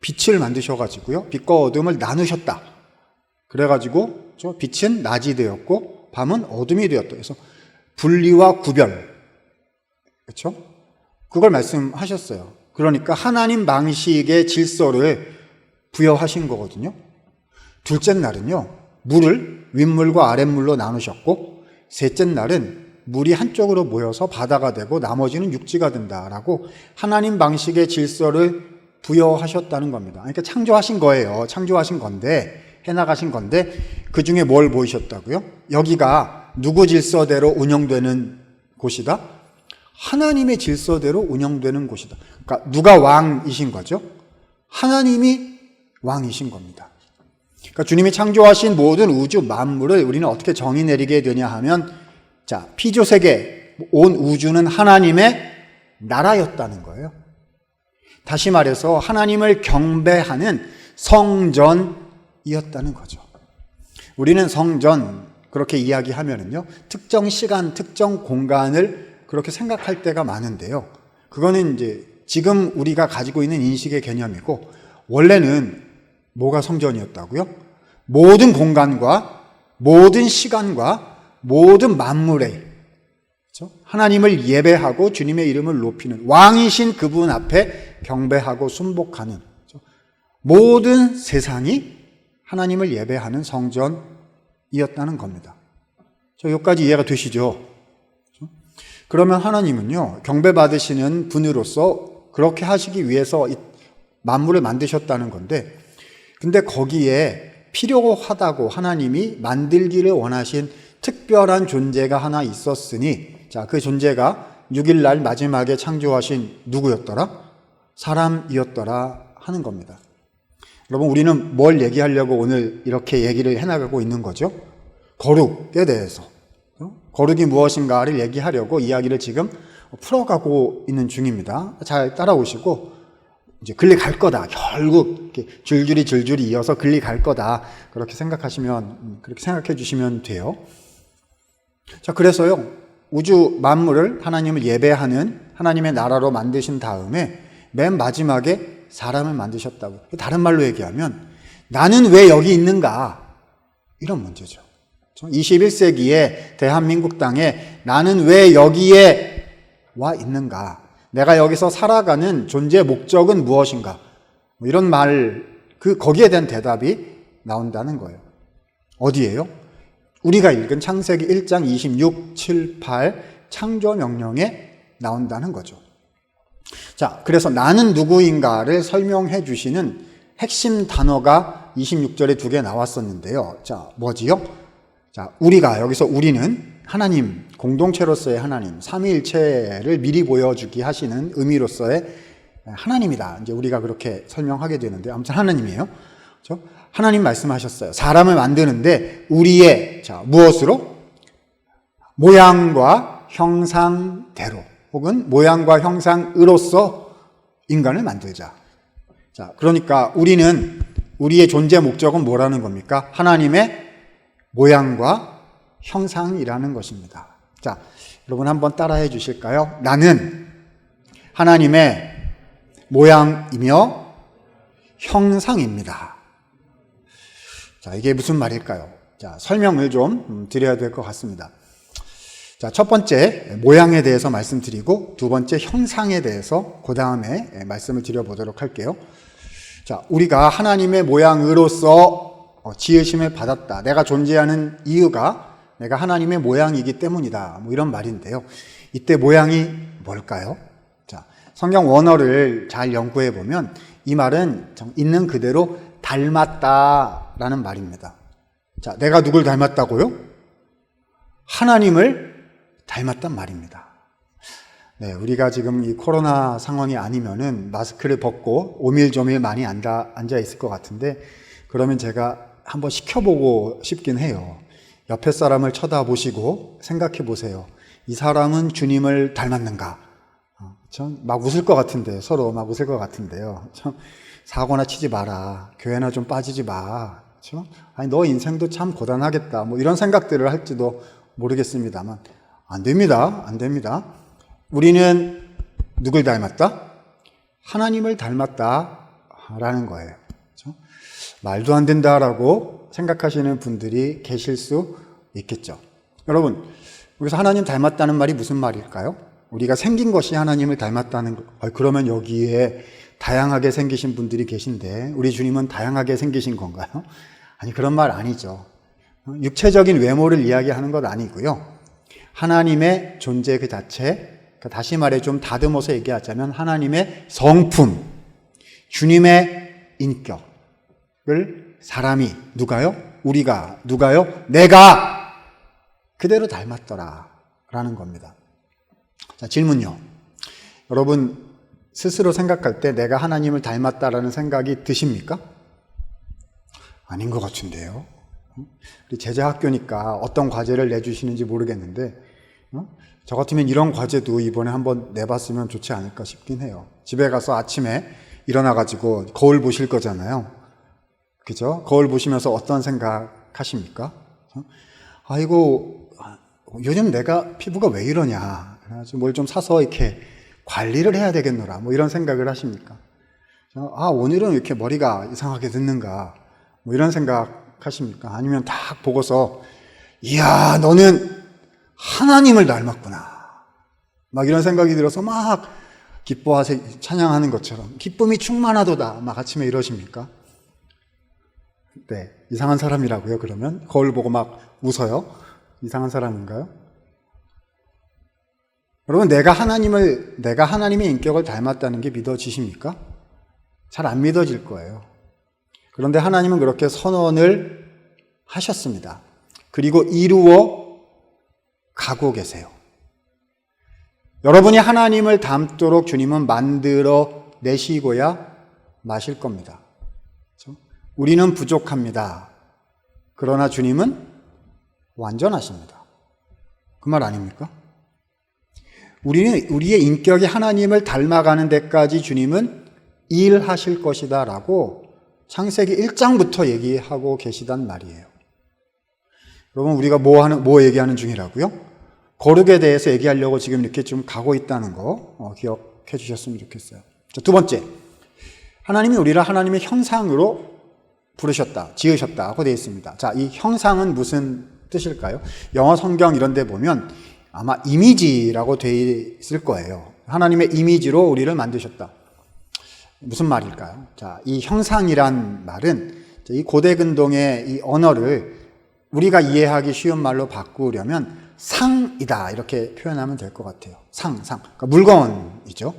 빛을 만드셔가지고요, 빛과 어둠을 나누셨다. 그래가지고 빛은 낮이 되었고 밤은 어둠이 되었다. 그래서 분리와 구별, 그렇죠? 그걸 말씀하셨어요. 그러니까 하나님 방식의 질서를 부여하신 거거든요. 둘째 날은요, 물을 윗물과 아랫물로 나누셨고, 셋째 날은 물이 한쪽으로 모여서 바다가 되고 나머지는 육지가 된다라고 하나님 방식의 질서를 부여하셨다는 겁니다. 그러니까 창조하신 거예요. 창조하신 건데, 해나가신 건데, 그 중에 뭘 보이셨다고요? 여기가 누구 질서대로 운영되는 곳이다? 하나님의 질서대로 운영되는 곳이다. 그러니까 누가 왕이신 거죠? 하나님이 왕이신 겁니다. 그러니까 주님이 창조하신 모든 우주 만물을 우리는 어떻게 정의 내리게 되냐 하면, 자, 피조세계, 온 우주는 하나님의 나라였다는 거예요. 다시 말해서 하나님을 경배하는 성전이었다는 거죠. 우리는 성전 그렇게 이야기하면은요, 특정 시간, 특정 공간을 그렇게 생각할 때가 많은데요. 그거는 이제 지금 우리가 가지고 있는 인식의 개념이고, 원래는 뭐가 성전이었다고요? 모든 공간과 모든 시간과 모든 만물에, 그렇죠? 하나님을 예배하고 주님의 이름을 높이는, 왕이신 그분 앞에 경배하고 순복하는, 그렇죠? 모든 세상이 하나님을 예배하는 성전이었다는 겁니다. 여기까지 이해가 되시죠? 그렇죠? 그러면 하나님은요, 경배받으시는 분으로서 그렇게 하시기 위해서 이 만물을 만드셨다는 건데, 근데 거기에 필요하다고 하나님이 만들기를 원하신 특별한 존재가 하나 있었으니, 자, 그 존재가 6일날 마지막에 창조하신 누구였더라? 사람이었더라 하는 겁니다. 여러분, 우리는 뭘 얘기하려고 오늘 이렇게 얘기를 해나가고 있는 거죠? 거룩에 대해서. 거룩이 무엇인가를 얘기하려고 이야기를 지금 풀어가고 있는 중입니다. 잘 따라오시고, 이제 글리 갈 거다. 결국 이렇게 줄줄이 이어서 글리 갈 거다. 그렇게 생각해 주시면 돼요. 자, 그래서요, 우주 만물을 하나님을 예배하는 하나님의 나라로 만드신 다음에 맨 마지막에 사람을 만드셨다고. 다른 말로 얘기하면 나는 왜 여기 있는가? 이런 문제죠. 21세기에 대한민국 땅에 나는 왜 여기에 와 있는가? 내가 여기서 살아가는 존재의 목적은 무엇인가? 이런 거기에 대한 대답이 나온다는 거예요. 어디예요? 우리가 읽은 창세기 1장 26, 7, 8 창조 명령에 나온다는 거죠. 자, 그래서 나는 누구인가를 설명해 주시는 핵심 단어가 26절에 2개 나왔었는데요. 자, 뭐지요? 자, 여기서 우리는 하나님, 공동체로서의 하나님, 삼위일체를 미리 보여주기 하시는 의미로서의 하나님이다. 이제 우리가 그렇게 설명하게 되는데, 아무튼 하나님이에요. 그렇죠? 하나님 말씀하셨어요. 사람을 만드는데 우리의, 무엇으로? 모양과 형상대로, 혹은 모양과 형상으로서 인간을 만들자. 자, 그러니까 우리의 존재 목적은 뭐라는 겁니까? 하나님의 모양과 형상이라는 것입니다. 자, 여러분 한번 따라해 주실까요? 나는 하나님의 모양이며 형상입니다. 자, 이게 무슨 말일까요? 자, 설명을 좀 드려야 될 것 같습니다. 자, 첫 번째 모양에 대해서 말씀드리고 두 번째 형상에 대해서 그 다음에 말씀을 드려보도록 할게요. 자, 우리가 하나님의 모양으로서 지으심을 받았다. 내가 존재하는 이유가 내가 하나님의 모양이기 때문이다. 이런 말인데요. 이때 모양이 뭘까요? 자, 성경 원어를 잘 연구해 보면 이 말은 있는 그대로 닮았다라는 말입니다. 자, 내가 누굴 닮았다고요? 하나님을 닮았단 말입니다. 네, 우리가 지금 이 코로나 상황이 아니면은 마스크를 벗고 오밀조밀 많이 앉아 있을 것 같은데, 그러면 제가 한번 시켜보고 싶긴 해요. 옆에 사람을 쳐다보시고 생각해 보세요. 이 사람은 주님을 닮았는가? 막 웃을 것 같은데, 서로 막 웃을 것 같은데요. 사고나 치지 마라. 교회나 좀 빠지지 마. 아니, 너 인생도 참 고단하겠다. 이런 생각들을 할지도 모르겠습니다만, 안 됩니다. 안 됩니다. 우리는 누굴 닮았다? 하나님을 닮았다라는 거예요. 그렇죠? 말도 안 된다라고 생각하시는 분들이 계실 수 있겠죠. 여러분, 여기서 하나님 닮았다는 말이 무슨 말일까요? 우리가 생긴 것이 하나님을 닮았다는 거. 그러면 여기에 다양하게 생기신 분들이 계신데 우리 주님은 다양하게 생기신 건가요? 아니, 그런 말 아니죠. 육체적인 외모를 이야기하는 것 아니고요. 하나님의 존재 그 자체, 다시 말해 좀 다듬어서 얘기하자면 하나님의 성품, 주님의 인격을 사람이, 누가요? 우리가, 누가요? 내가 그대로 닮았더라 라는 겁니다. 자, 질문요. 여러분 스스로 생각할 때 내가 하나님을 닮았다라는 생각이 드십니까? 아닌 것 같은데요. 우리 제자학교니까 어떤 과제를 내주시는지 모르겠는데 저 같으면 이런 과제도 이번에 한번 내봤으면 좋지 않을까 싶긴 해요. 집에 가서 아침에 일어나가지고 거울 보실 거잖아요. 그죠? 거울 보시면서 어떤 생각 하십니까? 아이고, 요즘 내가 피부가 왜 이러냐. 그래가지고 뭘 좀 사서 이렇게 관리를 해야 되겠노라. 이런 생각을 하십니까? 오늘은 왜 이렇게 머리가 이상하게 듣는가. 이런 생각 하십니까? 아니면 딱 보고서, 이야, 너는 하나님을 닮았구나. 막 이런 생각이 들어서 막 기뻐하세요. 찬양하는 것처럼. 기쁨이 충만하도다. 막 아침에 이러십니까? 네. 이상한 사람이라고요, 그러면? 거울 보고 막 웃어요? 이상한 사람인가요? 여러분, 내가 하나님의 인격을 닮았다는 게 믿어지십니까? 잘 안 믿어질 거예요. 그런데 하나님은 그렇게 선언을 하셨습니다. 그리고 이루어 가고 계세요. 여러분이 하나님을 닮도록 주님은 만들어 내시고야 마실 겁니다. 그렇죠? 우리는 부족합니다. 그러나 주님은 완전하십니다. 그 말 아닙니까? 우리의 인격이 하나님을 닮아가는 데까지 주님은 일하실 것이다 라고 창세기 1장부터 얘기하고 계시단 말이에요. 여러분, 우리가 뭐 얘기하는 중이라고요? 거룩에 대해서 얘기하려고 지금 이렇게 좀 가고 있다는 거 기억해 주셨으면 좋겠어요. 자, 두 번째, 하나님이 우리를 하나님의 형상으로 부르셨다, 지으셨다고 되어 있습니다. 자, 이 형상은 무슨 뜻일까요? 영어 성경 이런 데 보면 아마 이미지라고 되어 있을 거예요. 하나님의 이미지로 우리를 만드셨다. 무슨 말일까요? 자, 이 형상이란 말은 이 고대 근동의 이 언어를 우리가 이해하기 쉬운 말로 바꾸려면 상이다 이렇게 표현하면 될 것 같아요. 그러니까 물건이죠.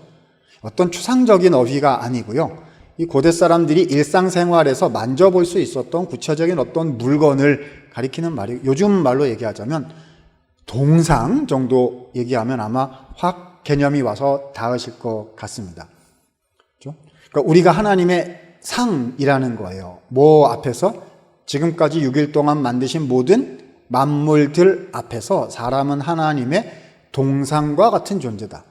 어떤 추상적인 어휘가 아니고요. 이 고대 사람들이 일상생활에서 만져볼 수 있었던 구체적인 어떤 물건을 가리키는 말이, 요즘 말로 얘기하자면 동상 정도 얘기하면 아마 확 개념이 와서 닿으실 것 같습니다. 그렇죠? 그러니까 우리가 하나님의 상이라는 거예요. 뭐 앞에서? 지금까지 6일 동안 만드신 모든 만물들 앞에서 사람은 하나님의 동상과 같은 존재다.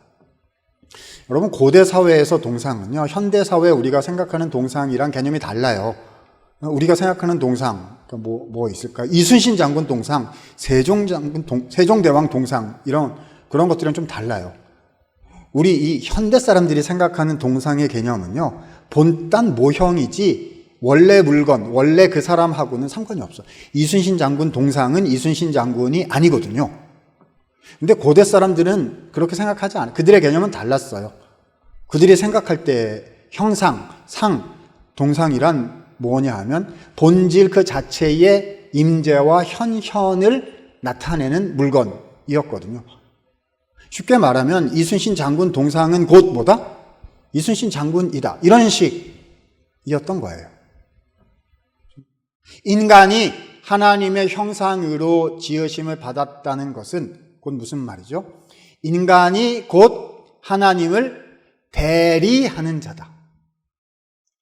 여러분, 고대 사회에서 동상은요, 현대 사회에 우리가 생각하는 동상이랑 개념이 달라요. 우리가 생각하는 동상, 그러니까 뭐 있을까요? 이순신 장군 동상, 세종대왕 동상, 그런 것들은 좀 달라요. 우리 이 현대 사람들이 생각하는 동상의 개념은요, 본딴 모형이지 원래 물건, 원래 그 사람하고는 상관이 없어. 이순신 장군 동상은 이순신 장군이 아니거든요. 근데 고대 사람들은 그렇게 생각하지 않아요. 그들의 개념은 달랐어요. 그들이 생각할 때 형상, 상, 동상이란 뭐냐 하면 본질 그 자체의 임재와 현현을 나타내는 물건이었거든요. 쉽게 말하면 이순신 장군 동상은 곧 뭐다? 이순신 장군이다. 이런 식이었던 거예요. 인간이 하나님의 형상으로 지으심을 받았다는 것은 곧 무슨 말이죠? 인간이 곧 하나님을 대리하는 자다.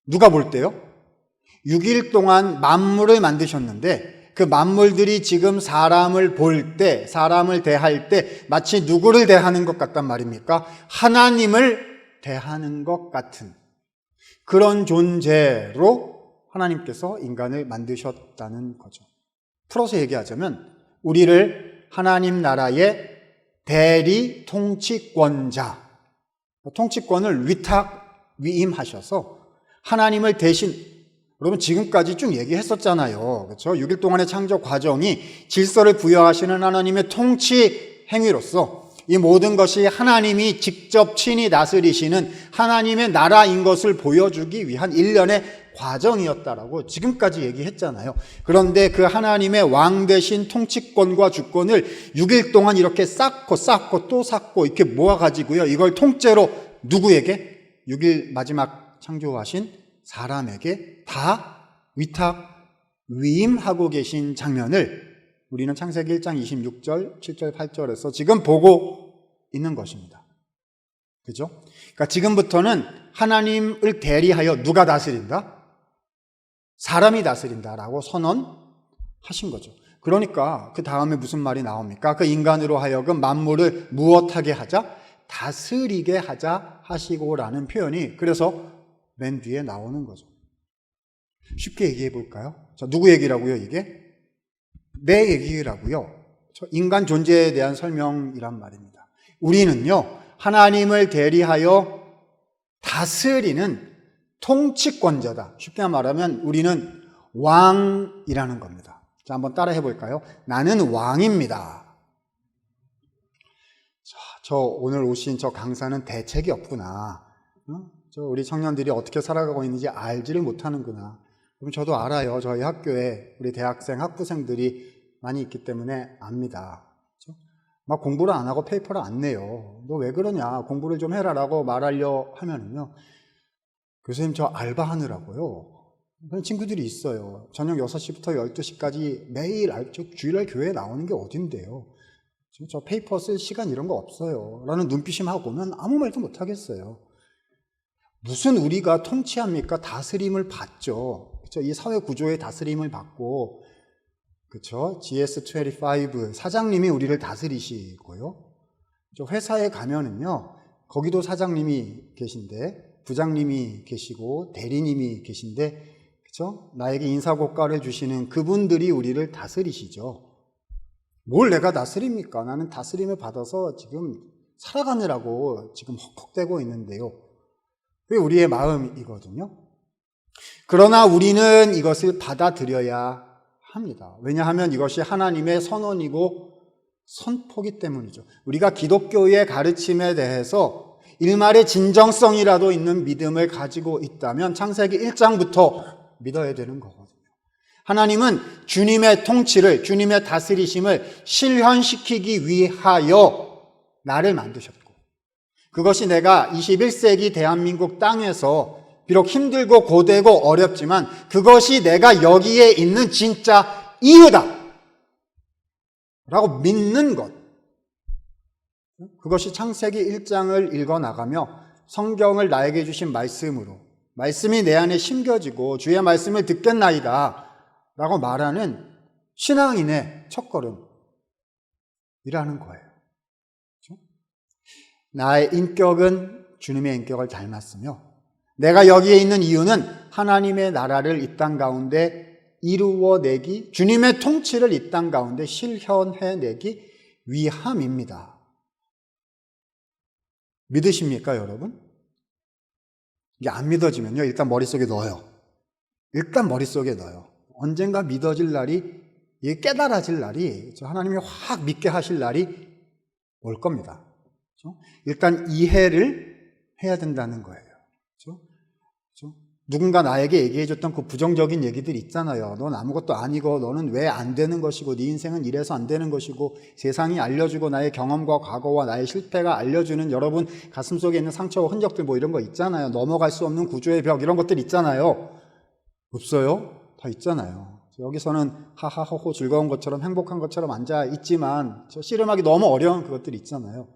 누가 볼 때요? 6일 동안 만물을 만드셨는데 그 만물들이 지금 사람을 볼 때, 사람을 대할 때 마치 누구를 대하는 것 같단 말입니까? 하나님을 대하는 것 같은 그런 존재로 하나님께서 인간을 만드셨다는 거죠. 풀어서 얘기하자면 우리를 하나님 나라의 대리 통치권자, 통치권을 위임하셔서 하나님을 대신, 여러분 지금까지 쭉 얘기했었잖아요. 그렇죠? 6일 동안의 창조 과정이 질서를 부여하시는 하나님의 통치 행위로서 이 모든 것이 하나님이 직접 친히 다스리시는 하나님의 나라인 것을 보여주기 위한 일련의 과정이었다라고 지금까지 얘기했잖아요. 그런데 그 하나님의 왕 대신 통치권과 주권을 6일 동안 이렇게 쌓고 또 쌓고 이렇게 모아가지고요. 이걸 통째로 누구에게? 6일 마지막 창조하신 사람에게 다 위임하고 계신 장면을 우리는 창세기 1장 26절, 7절, 8절에서 지금 보고 있는 것입니다. 그죠? 그러니까 지금부터는 하나님을 대리하여 누가 다스린다? 사람이 다스린다라고 선언하신 거죠. 그러니까 그 다음에 무슨 말이 나옵니까? 그 인간으로 하여금 만물을 무엇하게 하자? 다스리게 하자 하시고라는 표현이 그래서 맨 뒤에 나오는 거죠. 쉽게 얘기해 볼까요? 자, 누구 얘기라고요, 이게? 내 얘기라고요. 인간 존재에 대한 설명이란 말입니다. 우리는요, 하나님을 대리하여 다스리는 통치권자다. 쉽게 말하면 우리는 왕이라는 겁니다. 자, 한번 따라 해볼까요? 나는 왕입니다. 저 오늘 오신 저 강사는 대책이 없구나. 저 우리 청년들이 어떻게 살아가고 있는지 알지를 못하는구나. 그럼 저도 알아요. 저희 학교에 우리 대학생, 학부생들이 많이 있기 때문에 압니다. 그렇죠? 막 공부를 안 하고 페이퍼를 안 내요. 너 왜 그러냐? 공부를 좀 해라라고 말하려 하면은요. 교수님 저 알바하느라고요. 그런 친구들이 있어요. 저녁 6시부터 12시까지 매일 주일날 교회에 나오는 게 어딘데요. 지금 저 페이퍼 쓸 시간 이런 거 없어요. 라는 눈빛이 막 오면 아무 말도 못 하겠어요. 무슨 우리가 통치합니까? 다스림을 받죠. 그렇죠? 이 사회 구조의 다스림을 받고, 그렇죠? GS25 사장님이 우리를 다스리시고요. 저 회사에 가면은요, 거기도 사장님이 계신데, 부장님이 계시고 대리님이 계신데, 그렇죠? 나에게 인사고과를 주시는 그분들이 우리를 다스리시죠. 뭘 내가 다스립니까? 나는 다스림을 받아서 지금 살아가느라고 지금 헉헉대고 있는데요. 그게 우리의 마음이거든요. 그러나 우리는 이것을 받아들여야 합니다. 왜냐하면 이것이 하나님의 선언이고 선포기 때문이죠. 우리가 기독교의 가르침에 대해서 일말의 진정성이라도 있는 믿음을 가지고 있다면 창세기 1장부터 믿어야 되는 거거든요. 하나님은 주님의 통치를, 주님의 다스리심을 실현시키기 위하여 나를 만드셨고, 그것이 내가 21세기 대한민국 땅에서 비록 힘들고 고되고 어렵지만 그것이 내가 여기에 있는 진짜 이유다 라고 믿는 것, 그것이 창세기 1장을 읽어나가며 성경을 나에게 주신 말씀으로, 말씀이 내 안에 심겨지고 주의 말씀을 듣겠나이다 라고 말하는 신앙인의 첫걸음이라는 거예요. 그렇죠? 나의 인격은 주님의 인격을 닮았으며 내가 여기에 있는 이유는 하나님의 나라를 이 땅 가운데 이루어내기, 주님의 통치를 이 땅 가운데 실현해내기 위함입니다. 믿으십니까, 여러분? 이게 안 믿어지면요, 일단 머릿속에 넣어요. 일단 머릿속에 넣어요. 언젠가 믿어질 날이, 이게 깨달아질 날이, 하나님이 확 믿게 하실 날이 올 겁니다. 그렇죠? 일단 이해를 해야 된다는 거예요. 그렇죠? 누군가 나에게 얘기해줬던 그 부정적인 얘기들 있잖아요. 넌 아무것도 아니고, 너는 왜 안 되는 것이고, 네 인생은 이래서 안 되는 것이고, 세상이 알려주고 나의 경험과 과거와 나의 실패가 알려주는 여러분 가슴속에 있는 상처와 흔적들 뭐 이런 거 있잖아요. 넘어갈 수 없는 구조의 벽 이런 것들 있잖아요. 없어요? 다 있잖아요. 여기서는 하하호호 즐거운 것처럼 행복한 것처럼 앉아 있지만 씨름하기 너무 어려운 그것들이 있잖아요.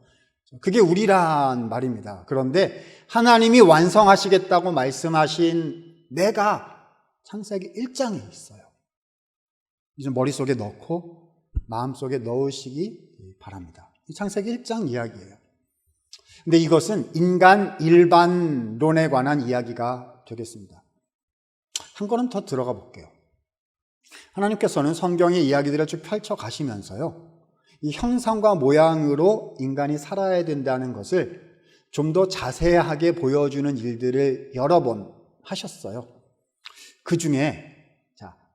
그게 우리란 말입니다. 그런데 하나님이 완성하시겠다고 말씀하신 내가 창세기 1장에 있어요. 이제 머릿속에 넣고 마음속에 넣으시기 바랍니다. 창세기 1장 이야기예요. 근데 이것은 인간 일반론에 관한 이야기가 되겠습니다. 한 걸음 더 들어가 볼게요. 하나님께서는 성경의 이야기들을 쭉 펼쳐 가시면서요, 이 형상과 모양으로 인간이 살아야 된다는 것을 좀 더 자세하게 보여주는 일들을 여러 번 하셨어요. 그 중에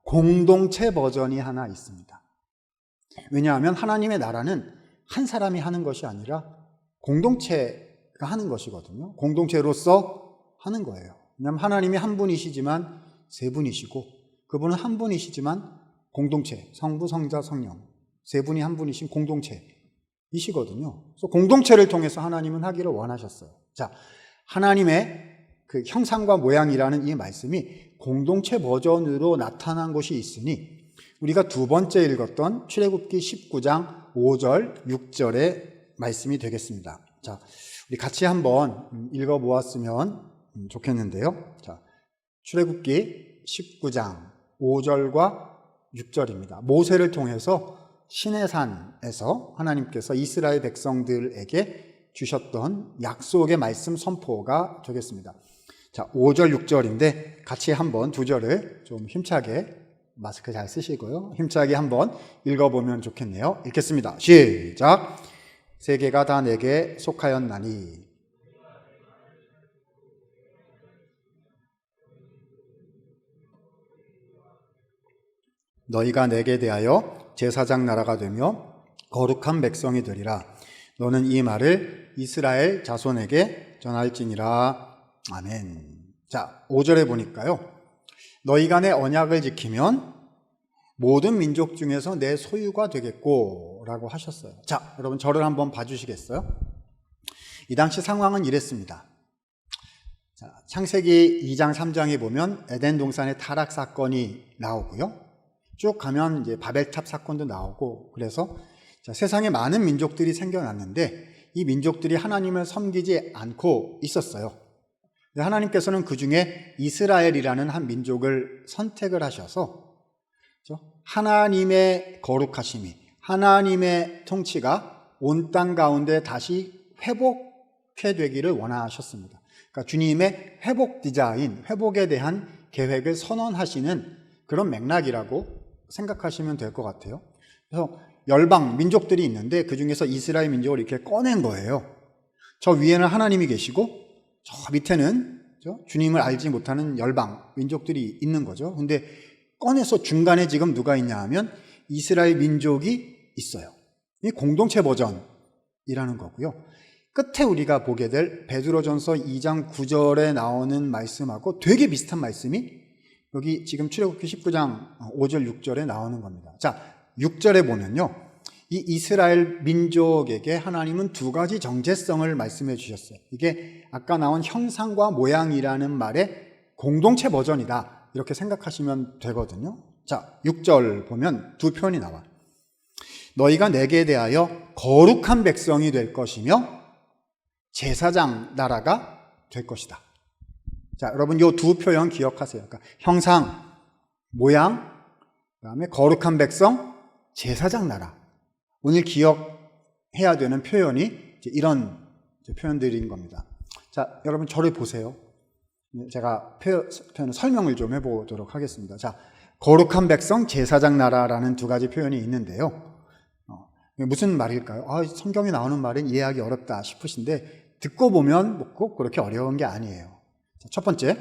공동체 버전이 하나 있습니다. 왜냐하면 하나님의 나라는 한 사람이 하는 것이 아니라 공동체가 하는 것이거든요. 공동체로서 하는 거예요. 왜냐하면 하나님이 한 분이시지만 세 분이시고, 그분은 한 분이시지만 공동체, 성부, 성자, 성령 세 분이 한 분이신 공동체이시거든요. 그래서 공동체를 통해서 하나님은 하기를 원하셨어요. 자, 하나님의 그 형상과 모양이라는 이 말씀이 공동체 버전으로 나타난 곳이 있으니 우리가 두 번째 읽었던 출애굽기 19장 5절, 6절의 말씀이 되겠습니다. 자, 우리 같이 한번 읽어보았으면 좋겠는데요. 자, 출애굽기 19장 5절과 6절입니다. 모세를 통해서 시내산에서 하나님께서 이스라엘 백성들에게 주셨던 약속의 말씀 선포가 되겠습니다. 자, 5절, 6절인데 같이 한번 두 절을 좀 힘차게, 마스크 잘 쓰시고요, 힘차게 한번 읽어보면 좋겠네요. 읽겠습니다. 시작. 세계가 다 내게 속하였나니 너희가 내게 대하여 제사장 나라가 되며 거룩한 백성이 되리라. 너는 이 말을 이스라엘 자손에게 전할지니라. 아멘. 자, 5절에 보니까요, 너희가 내 언약을 지키면 모든 민족 중에서 내 소유가 되겠고 라고 하셨어요. 자, 여러분 저를 한번 봐주시겠어요? 이 당시 상황은 이랬습니다. 자, 창세기 2장 3장에 보면 에덴 동산의 타락 사건이 나오고요, 쭉 가면 이제 바벨탑 사건도 나오고, 그래서 세상에 많은 민족들이 생겨났는데 이 민족들이 하나님을 섬기지 않고 있었어요. 하나님께서는 그 중에 이스라엘이라는 한 민족을 선택을 하셔서 하나님의 거룩하심이, 하나님의 통치가 온 땅 가운데 다시 회복해 되기를 원하셨습니다. 그러니까 주님의 회복 디자인, 회복에 대한 계획을 선언하시는 그런 맥락이라고 생각하시면 될 것 같아요. 그래서 열방, 민족들이 있는데 그 중에서 이스라엘 민족을 이렇게 꺼낸 거예요. 저 위에는 하나님이 계시고 저 밑에는 주님을 알지 못하는 열방, 민족들이 있는 거죠. 근데 꺼내서 중간에 지금 누가 있냐 하면 이스라엘 민족이 있어요. 이 공동체 버전이라는 거고요. 끝에 우리가 보게 될 베드로전서 2장 9절에 나오는 말씀하고 되게 비슷한 말씀이 여기 지금 출애굽기 19장 5절 6절에 나오는 겁니다. 자, 6절에 보면요. 이 이스라엘 민족에게 하나님은 두 가지 정체성을 말씀해 주셨어요. 이게 아까 나온 형상과 모양이라는 말의 공동체 버전이다. 이렇게 생각하시면 되거든요. 자, 6절 보면 두 표현이 나와요. 너희가 내게 대하여 거룩한 백성이 될 것이며 제사장 나라가 될 것이다. 자, 여러분 이 두 표현 기억하세요. 그러니까 형상, 모양, 그다음에 거룩한 백성, 제사장 나라. 오늘 기억해야 되는 표현이 이런 표현들인 겁니다. 자, 여러분 저를 보세요. 제가 표현을 설명을 좀 해보도록 하겠습니다. 자, 거룩한 백성, 제사장 나라라는 두 가지 표현이 있는데요. 무슨 말일까요? 성경에 나오는 말은 이해하기 어렵다 싶으신데 듣고 보면 꼭 그렇게 어려운 게 아니에요. 자, 첫 번째,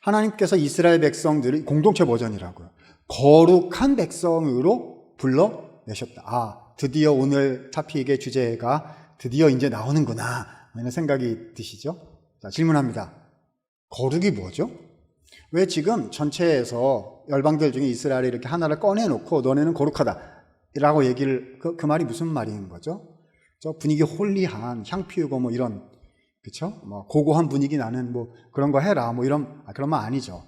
하나님께서 이스라엘 백성들을 공동체 버전이라고요. 거룩한 백성으로 불러내셨다. 드디어 오늘 타픽의 주제가 드디어 이제 나오는구나 이런 생각이 드시죠? 자, 질문합니다. 거룩이 뭐죠? 왜 지금 전체에서 열방들 중에 이스라엘이 이렇게 하나를 꺼내놓고 너네는 거룩하다 라고 얘기를, 그 말이 무슨 말인 거죠? 저 분위기 홀리한, 향 피우고 뭐 이런, 그쵸? 뭐 고고한 분위기 나는 뭐 그런 거 해라 뭐 이런, 그런 말 아니죠.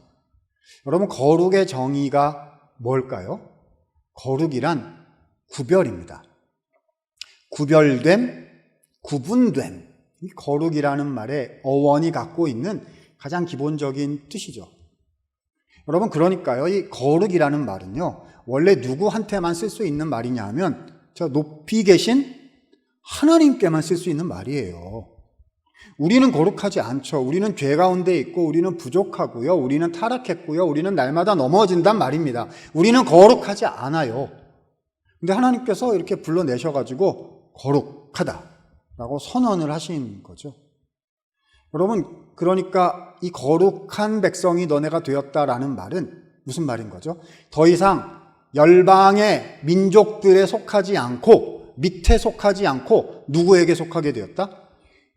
여러분, 거룩의 정의가 뭘까요? 거룩이란 구별입니다. 구별됨, 구분됨. 이 거룩이라는 말의 어원이 갖고 있는 가장 기본적인 뜻이죠. 여러분, 그러니까요, 이 거룩이라는 말은요, 원래 누구한테만 쓸 수 있는 말이냐 하면 저 높이 계신 하나님께만 쓸 수 있는 말이에요. 우리는 거룩하지 않죠. 우리는 죄 가운데 있고 우리는 부족하고요. 우리는 타락했고요. 우리는 날마다 넘어진단 말입니다. 우리는 거룩하지 않아요. 근데 하나님께서 이렇게 불러내셔가지고 거룩하다라고 선언을 하신 거죠. 여러분, 그러니까 이 거룩한 백성이 너네가 되었다라는 말은 무슨 말인 거죠? 더 이상 열방의 민족들에 속하지 않고 밑에 속하지 않고 누구에게 속하게 되었다?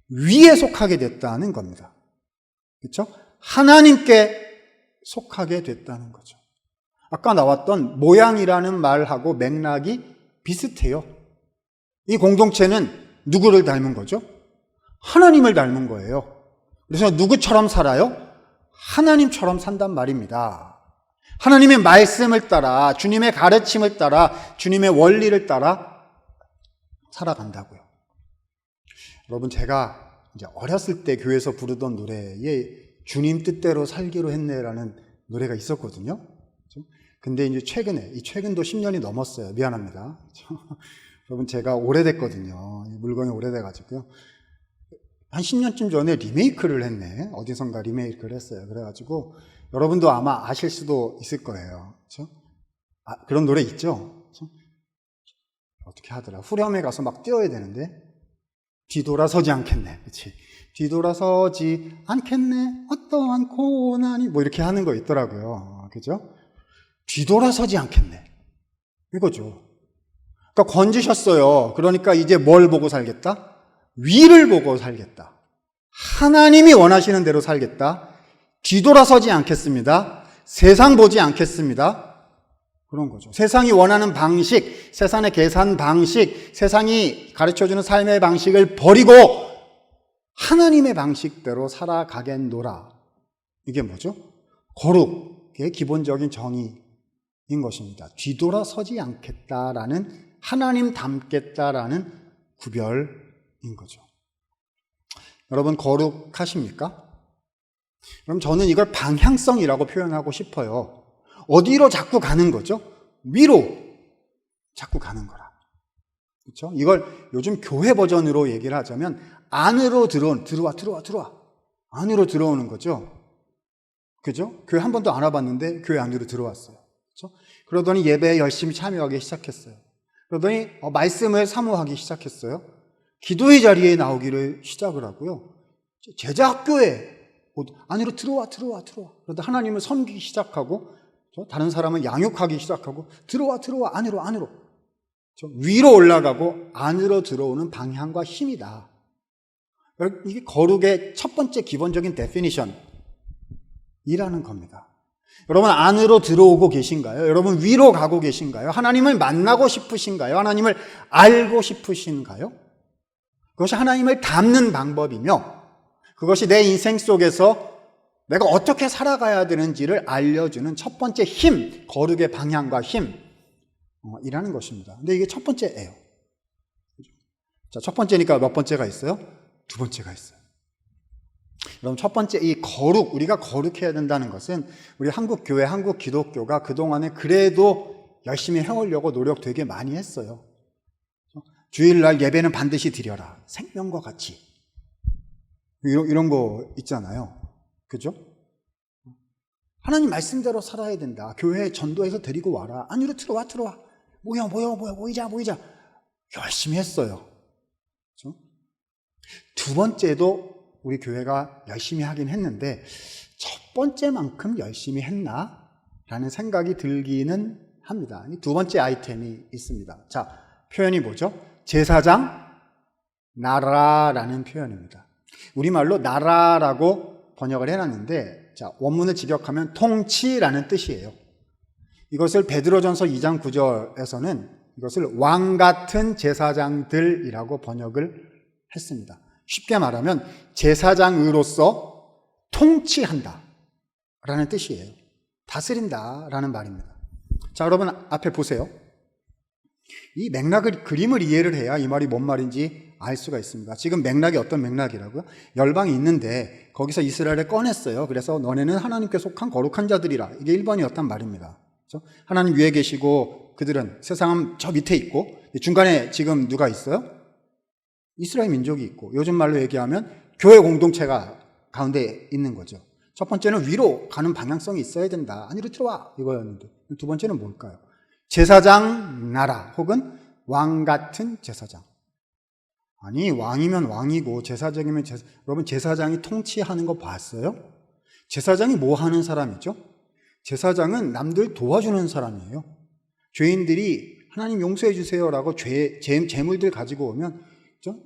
위에 속하게 됐다는 겁니다. 그렇죠? 하나님께 속하게 됐다는 거죠. 아까 나왔던 모양이라는 말하고 맥락이 비슷해요. 이 공동체는 누구를 닮은 거죠? 하나님을 닮은 거예요. 그래서 누구처럼 살아요? 하나님처럼 산단 말입니다. 하나님의 말씀을 따라, 주님의 가르침을 따라, 주님의 원리를 따라 살아간다고요. 여러분, 제가 이제 어렸을 때 교회에서 부르던 노래에 주님 뜻대로 살기로 했네라는 노래가 있었거든요. 근데 이제 최근도 10년이 넘었어요. 미안합니다. 여러분, 제가 오래됐거든요. 물건이 오래돼가지고요. 한 10년쯤 전에 리메이크를 했네. 어디선가 리메이크를 했어요. 그래가지고 여러분도 아마 아실 수도 있을 거예요. 그렇죠? 그런 노래 있죠? 그렇죠? 어떻게 하더라? 후렴에 가서 막 뛰어야 되는데 뒤돌아서지 않겠네. 그렇지? 뒤돌아서지 않겠네. 어떠한 고난이 뭐 이렇게 하는 거 있더라고요. 그죠? 뒤돌아서지 않겠네. 이거죠. 그러니까 건지셨어요. 그러니까 이제 뭘 보고 살겠다? 위를 보고 살겠다. 하나님이 원하시는 대로 살겠다. 뒤돌아서지 않겠습니다. 세상 보지 않겠습니다. 그런 거죠. 세상이 원하는 방식, 세상의 계산 방식, 세상이 가르쳐주는 삶의 방식을 버리고 하나님의 방식대로 살아가겠노라. 이게 뭐죠? 거룩의 기본적인 정의인 것입니다. 뒤돌아서지 않겠다라는, 하나님 닮겠다라는 구별인 거죠. 여러분, 거룩하십니까? 그럼 저는 이걸 방향성이라고 표현하고 싶어요. 어디로 자꾸 가는 거죠? 위로 자꾸 가는 거라. 그렇죠? 이걸 요즘 교회 버전으로 얘기를 하자면 안으로 들어와. 안으로 들어오는 거죠. 그죠? 교회 한 번도 안 와봤는데 교회 안으로 들어왔어요. 그죠? 그러더니 예배에 열심히 참여하기 시작했어요. 그러더니 말씀을 사모하기 시작했어요. 기도의 자리에 나오기를 시작을 하고요. 제자학교에 안으로 들어와. 그러다 하나님을 섬기기 시작하고, 다른 사람을 양육하기 시작하고, 들어와, 안으로. 위로 올라가고 안으로 들어오는 방향과 힘이다. 이게 거룩의 첫 번째 기본적인 데피니션이라는 겁니다. 여러분 안으로 들어오고 계신가요? 여러분 위로 가고 계신가요? 하나님을 만나고 싶으신가요? 하나님을 알고 싶으신가요? 그것이 하나님을 닮는 방법이며 그것이 내 인생 속에서 내가 어떻게 살아가야 되는지를 알려주는 첫 번째 힘, 거룩의 방향과 힘이라는 것입니다. 근데 이게 첫 번째예요. 자, 첫 번째니까 몇 번째가 있어요? 두 번째가 있어요. 여러분 첫 번째 이 거룩, 우리가 거룩해야 된다는 것은 우리 한국 교회, 한국 기독교가 그동안에 그래도 열심히 해오려고 노력 되게 많이 했어요. 주일날 예배는 반드시 드려라. 생명과 같이. 이런 거 있잖아요. 그죠? 하나님 말씀대로 살아야 된다. 교회에 전도해서 데리고 와라. 안으로 들어와. 모이자. 열심히 했어요. 그죠? 두 번째도 우리 교회가 열심히 하긴 했는데 첫 번째만큼 열심히 했나? 라는 생각이 들기는 합니다. 두 번째 아이템이 있습니다. 자, 표현이 뭐죠? 제사장, 나라라는 표현입니다. 우리말로 나라라고 번역을 해놨는데, 자, 원문을 직역하면 통치라는 뜻이에요. 이것을 베드로전서 2장 9절에서는 이것을 왕 같은 제사장들이라고 번역을 했습니다. 쉽게 말하면 제사장으로서 통치한다 라는 뜻이에요. 다스린다 라는 말입니다. 자, 여러분 앞에 보세요. 이 맥락을, 그림을 이해를 해야 이 말이 뭔 말인지 알 수가 있습니다. 지금 맥락이 어떤 맥락이라고요? 열방이 있는데 거기서 이스라엘을 꺼냈어요. 그래서 너네는 하나님께 속한 거룩한 자들이라. 이게 1번이었단 말입니다. 그렇죠? 하나님 위에 계시고 그들은, 세상은 저 밑에 있고 중간에 지금 누가 있어요? 이스라엘 민족이 있고, 요즘 말로 얘기하면 교회 공동체가 가운데 있는 거죠. 첫 번째는 위로 가는 방향성이 있어야 된다. 안으로 들어와 이거였는데, 두 번째는 뭘까요? 제사장 나라 혹은 왕 같은 제사장. 아니, 왕이면 왕이고 제사장이면 여러분 제사장이 통치하는 거 봤어요? 제사장이 뭐 하는 사람이죠? 제사장은 남들 도와주는 사람이에요. 죄인들이 하나님 용서해 주세요라고 재물들 가지고 오면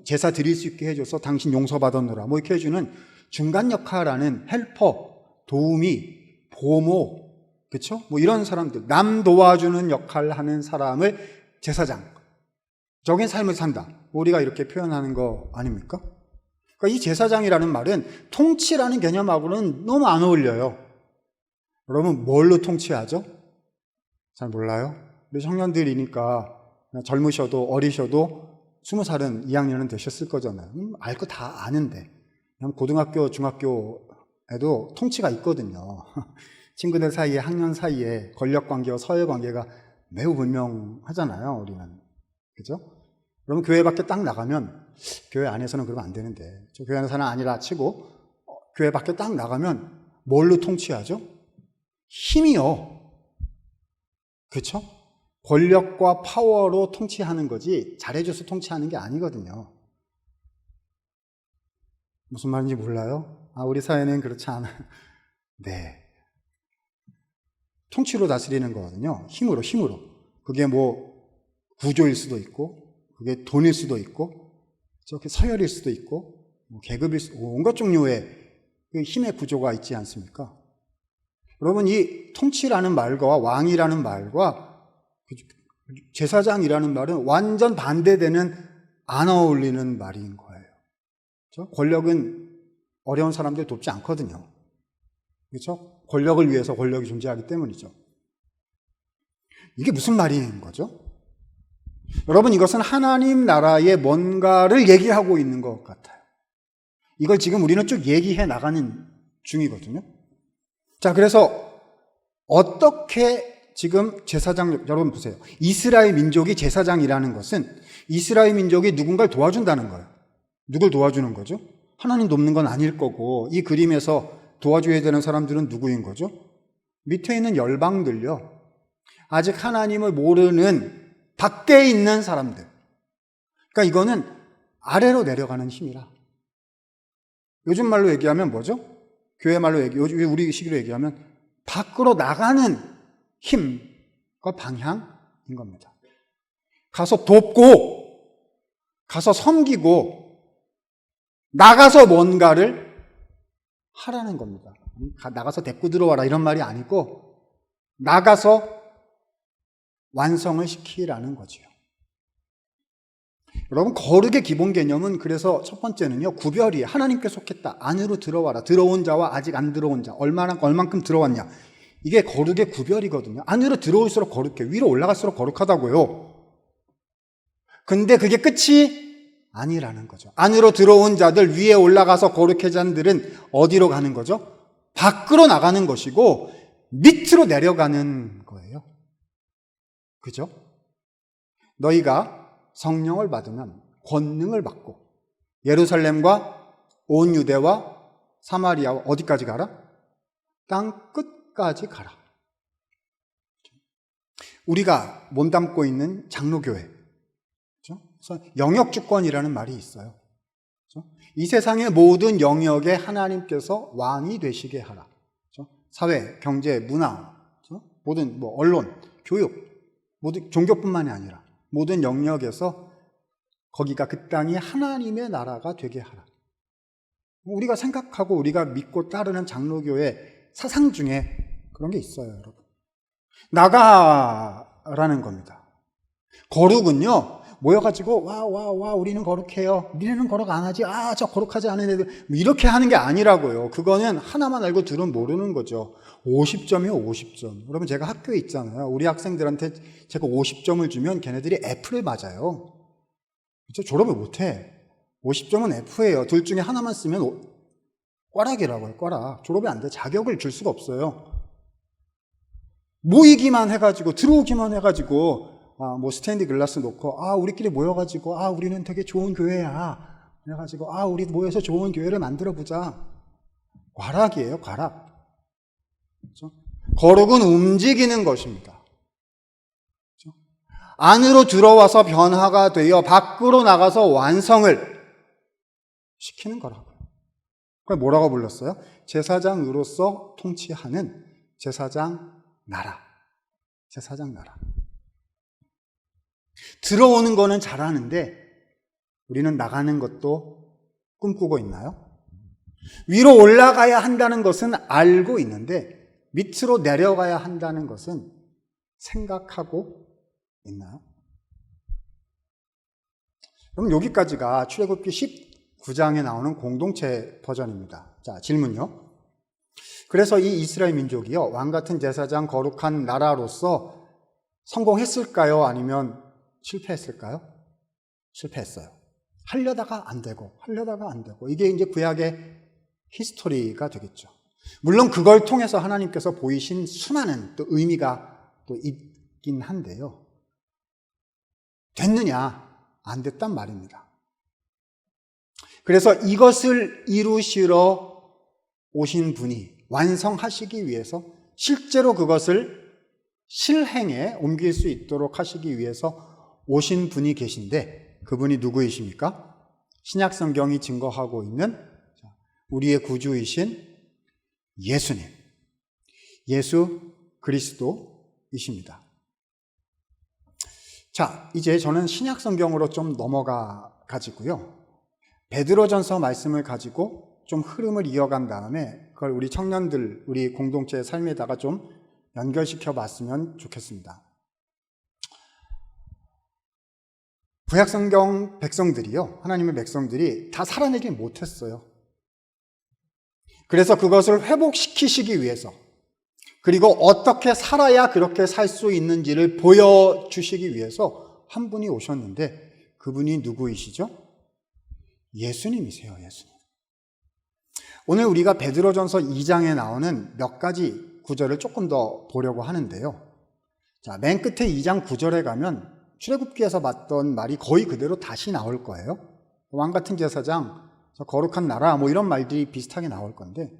제사 드릴 수 있게 해줘서 당신 용서받았노라 뭐 이렇게 해주는 중간 역할하는 헬퍼, 도우미, 보모, 그렇죠? 뭐 이런 사람들, 남 도와주는 역할을 하는 사람을 제사장적인 삶을 산다. 우리가 이렇게 표현하는 거 아닙니까? 그러니까 이 제사장이라는 말은 통치라는 개념하고는 너무 안 어울려요. 여러분 뭘로 통치하죠? 잘 몰라요? 우리 청년들이니까 젊으셔도 어리셔도 20살은 2학년은 되셨을 거잖아요. 알 거 다 아는데. 고등학교, 중학교에도 통치가 있거든요. 친구들 사이에, 학년 사이에 권력관계와 서열관계가 매우 분명하잖아요, 우리는. 그죠? 그러면 교회 밖에 딱 나가면, 교회 안에서는 그러면 안 되는데, 저 교회 안에서는 아니라 치고, 교회 밖에 딱 나가면 뭘로 통치하죠? 힘이요. 그렇죠? 권력과 파워로 통치하는 거지 잘해줘서 통치하는 게 아니거든요. 무슨 말인지 몰라요? 우리 사회는 그렇지 않아요. 네. 통치로 다스리는 거거든요. 힘으로. 그게 뭐 구조일 수도 있고, 그게 돈일 수도 있고, 저렇게 서열일 수도 있고, 뭐 계급일 수도 있고, 온갖 종류의 그 힘의 구조가 있지 않습니까? 여러분, 이 통치라는 말과 왕이라는 말과 제사장이라는 말은 완전 반대되는, 안 어울리는 말인 거예요. 그렇죠? 권력은 어려운 사람들 돕지 않거든요. 그렇죠? 권력을 위해서 권력이 존재하기 때문이죠. 이게 무슨 말인 거죠? 여러분, 이것은 하나님 나라의 뭔가를 얘기하고 있는 것 같아요. 이걸 지금 우리는 쭉 얘기해 나가는 중이거든요. 자, 그래서 어떻게 지금 제사장, 여러분 보세요. 이스라엘 민족이 제사장이라는 것은 이스라엘 민족이 누군가를 도와준다는 거예요. 누굴 도와주는 거죠? 하나님 돕는 건 아닐 거고, 이 그림에서 도와줘야 되는 사람들은 누구인 거죠? 밑에 있는 열방들요. 아직 하나님을 모르는 밖에 있는 사람들. 그러니까 이거는 아래로 내려가는 힘이라. 요즘 말로 얘기하면 뭐죠? 교회 말로 우리 시기로 얘기하면 밖으로 나가는 힘과 방향인 겁니다. 가서 돕고, 가서 섬기고, 나가서 뭔가를 하라는 겁니다. 나가서 데리고 들어와라 이런 말이 아니고 나가서 완성을 시키라는 거지요. 여러분, 거룩의 기본 개념은 그래서 첫 번째는요, 구별이에요. 하나님께 속했다. 안으로 들어와라. 들어온 자와 아직 안 들어온 자. 얼만큼 들어왔냐. 이게 거룩의 구별이거든요. 안으로 들어올수록 거룩해. 위로 올라갈수록 거룩하다고요. 근데 그게 끝이 아니라는 거죠. 안으로 들어온 자들, 위에 올라가서 거룩해진 자들은 어디로 가는 거죠? 밖으로 나가는 것이고 밑으로 내려가는 거예요. 그죠? 너희가 성령을 받으면 권능을 받고 예루살렘과 온 유대와 사마리아와 어디까지 가라? 땅 끝까지 가라. 우리가 몸담고 있는 장로교회, 그렇죠? 그래서 영역주권이라는 말이 있어요. 그렇죠? 이 세상의 모든 영역에 하나님께서 왕이 되시게 하라. 그렇죠? 사회, 경제, 문화, 그렇죠? 모든 언론, 교육, 모든 종교뿐만이 아니라 모든 영역에서 거기가 그 땅이 하나님의 나라가 되게 하라. 우리가 생각하고 우리가 믿고 따르는 장로교회 사상 중에 그런 게 있어요, 여러분. 나가라는 겁니다. 거룩은요, 모여가지고 와 우리는 거룩해요. 니네는 거룩 안 하지. 저 거룩하지 않은 애들. 이렇게 하는 게 아니라고요. 그거는 하나만 알고 둘은 모르는 거죠. 50점이요, 50점. 여러분, 제가 학교에 있잖아요. 우리 학생들한테 제가 50점을 주면 걔네들이 F를 맞아요. 그렇죠? 졸업을 못해. 50점은 F예요. 둘 중에 하나만 쓰면 꽈락이라고요, 꽈락. 졸업이 안 돼. 자격을 줄 수가 없어요. 모이기만 해가지고, 들어오기만 해가지고, 스탠드 글라스 놓고, 우리끼리 모여가지고, 우리는 되게 좋은 교회야. 그래가지고, 우리 모여서 좋은 교회를 만들어보자. 꽈락이에요, 꽈락. 그렇죠? 거룩은 움직이는 것입니다. 그렇죠? 안으로 들어와서 변화가 되어 밖으로 나가서 완성을 시키는 거라고요. 그걸 뭐라고 불렀어요? 제사장으로서 통치하는 제사장 나라. 제사장 나라. 들어오는 거는 잘하는데 우리는 나가는 것도 꿈꾸고 있나요? 위로 올라가야 한다는 것은 알고 있는데 밑으로 내려가야 한다는 것은 생각하고 있나요? 그럼 여기까지가 출애굽기 19장에 나오는 공동체 버전입니다. 자, 질문요. 그래서 이 이스라엘 민족이요, 왕같은 제사장 거룩한 나라로서 성공했을까요? 아니면 실패했을까요? 실패했어요. 하려다가 안 되고 이게 이제 구약의 히스토리가 되겠죠. 물론 그걸 통해서 하나님께서 보이신 수많은 또 의미가 또 있긴 한데요. 됐느냐? 안 됐단 말입니다. 그래서 이것을 이루시러 오신 분이 완성하시기 위해서 실제로 그것을 실행에 옮길 수 있도록 하시기 위해서 오신 분이 계신데 그분이 누구이십니까? 신약 성경이 증거하고 있는 우리의 구주이신 예수님, 예수 그리스도이십니다. 자, 이제 저는 신약 성경으로 좀 넘어가 가지고요, 베드로전서 말씀을 가지고 좀 흐름을 이어간 다음에 그걸 우리 청년들, 우리 공동체의 삶에다가 좀 연결시켜 봤으면 좋겠습니다. 구약 성경 백성들이요, 하나님의 백성들이 다 살아내지 못했어요. 그래서 그것을 회복시키시기 위해서, 그리고 어떻게 살아야 그렇게 살 수 있는지를 보여주시기 위해서 한 분이 오셨는데 그분이 누구이시죠? 예수님이세요, 예수님. 오늘 우리가 베드로전서 2장에 나오는 몇 가지 구절을 조금 더 보려고 하는데요. 자, 맨 끝에 2장 9절에 가면 출애굽기에서 봤던 말이 거의 그대로 다시 나올 거예요. 왕같은 제사장, 거룩한 나라 뭐 이런 말들이 비슷하게 나올 건데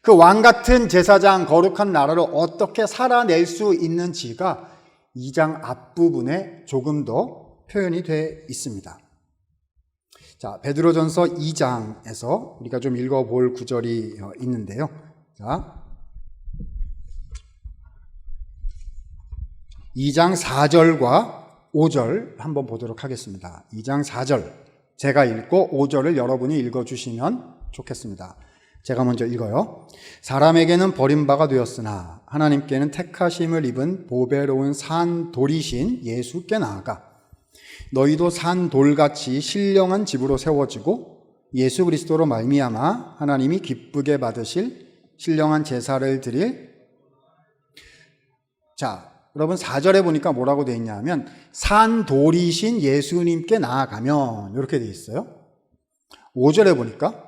그 왕 같은 제사장 거룩한 나라를 어떻게 살아낼 수 있는지가 2장 앞부분에 조금 더 표현이 돼 있습니다. 자, 베드로전서 2장에서 우리가 좀 읽어볼 구절이 있는데요. 자, 2장 4절과 5절 한번 보도록 하겠습니다. 2장 4절 제가 읽고 5절을 여러분이 읽어주시면 좋겠습니다. 제가 먼저 읽어요. 사람에게는 버림바가 되었으나 하나님께는 택하심을 입은 보배로운 산 돌이신 예수께 나아가 너희도 산 돌같이 신령한 집으로 세워지고 예수 그리스도로 말미암아 하나님이 기쁘게 받으실 신령한 제사를 드릴. 자, 여러분 4절에 보니까 뭐라고 되어 있냐면 산 돌이신 예수님께 나아가면 이렇게 되어 있어요. 5절에 보니까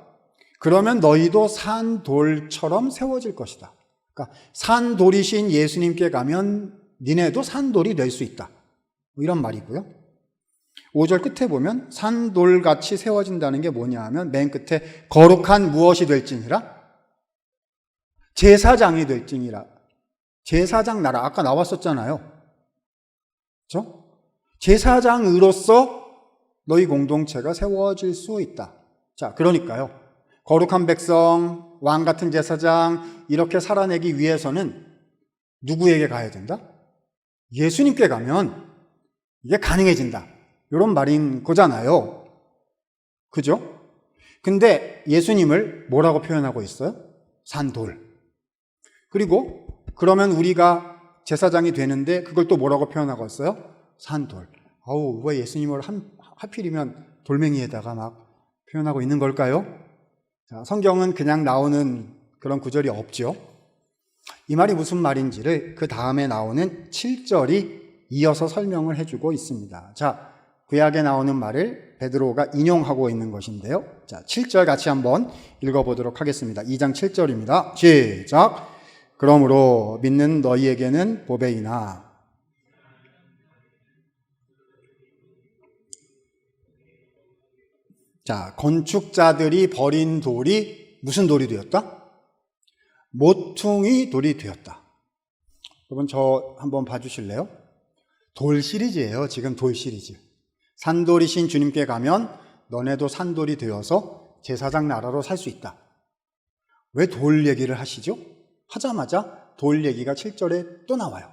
그러면 너희도 산 돌처럼 세워질 것이다. 그러니까 산 돌이신 예수님께 가면 니네도 산 돌이 될 수 있다. 이런 말이고요. 5절 끝에 보면 산 돌같이 세워진다는 게 뭐냐 하면 맨 끝에 거룩한 무엇이 될지니라 제사장이 될지니라. 제사장 나라 아까 나왔었잖아요. 그렇죠? 제사장으로서 너희 공동체가 세워질 수 있다. 자, 그러니까요. 거룩한 백성, 왕 같은 제사장 이렇게 살아내기 위해서는 누구에게 가야 된다? 예수님께 가면 이게 가능해진다. 이런 말인 거잖아요. 그죠? 근데 예수님을 뭐라고 표현하고 있어요? 산돌. 그리고 그러면 우리가 제사장이 되는데 그걸 또 뭐라고 표현하고 있어요? 산돌. 아우, 왜 예수님을 하필이면 돌멩이에다가 막 표현하고 있는 걸까요? 자, 성경은 그냥 나오는 그런 구절이 없죠. 이 말이 무슨 말인지를 그 다음에 나오는 7절이 이어서 설명을 해주고 있습니다. 자, 구약에 나오는 말을 베드로가 인용하고 있는 것인데요. 자, 7절 같이 한번 읽어보도록 하겠습니다. 2장 7절입니다. 시작! 그러므로 믿는 너희에게는 보배이나 자, 건축자들이 버린 돌이 무슨 돌이 되었다? 모퉁이 돌이 되었다. 여러분 저 한번 봐주실래요? 돌 시리즈예요. 지금 돌 시리즈. 산돌이신 주님께 가면 너네도 산돌이 되어서 제사장 나라로 살 수 있다. 왜 돌 얘기를 하시죠? 하자마자 돌 얘기가 7절에 또 나와요.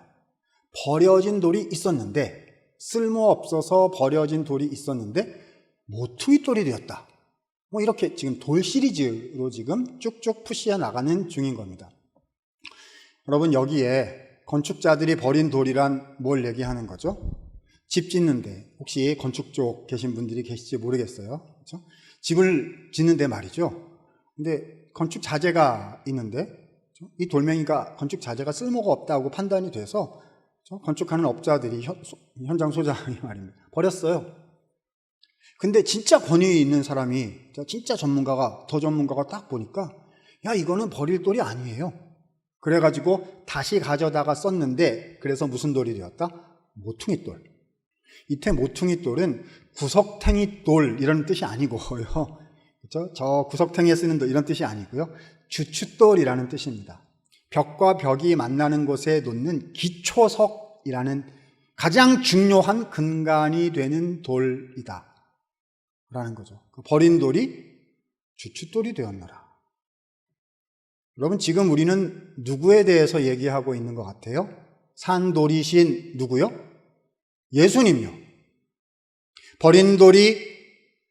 버려진 돌이 있었는데 쓸모없어서 버려진 돌이 있었는데 모퉁이 돌이 되었다. 뭐 이렇게 지금 돌 시리즈로 지금 쭉쭉 푸시해 나가는 중인 겁니다. 여러분 여기에 건축자들이 버린 돌이란 뭘 얘기하는 거죠? 집 짓는데 혹시 건축 쪽 계신 분들이 계실지 모르겠어요. 그렇죠? 집을 짓는데 말이죠. 근데 건축 자재가 있는데 이 돌멩이가 건축 자재가 쓸모가 없다고 판단이 돼서 건축하는 업자들이 현장 소장이 말입니다. 버렸어요. 근데 진짜 권위 있는 사람이 진짜 전문가가 더 전문가가 딱 보니까 야 이거는 버릴 돌이 아니에요. 그래가지고 다시 가져다가 썼는데 그래서 무슨 돌이 되었다? 모퉁이 돌. 이때 모퉁이 돌은 구석탱이 돌 이런 뜻이 아니고요. 그렇죠? 저 구석탱이에 쓰는 돌 이런 뜻이 아니고요. 주춧돌이라는 뜻입니다. 벽과 벽이 만나는 곳에 놓는 기초석이라는 가장 중요한 근간이 되는 돌이다. 라는 거죠. 버린 돌이 주춧돌이 되었노라. 여러분 지금 우리는 누구에 대해서 얘기하고 있는 것 같아요? 산돌이신 누구요? 예수님요. 버린 돌이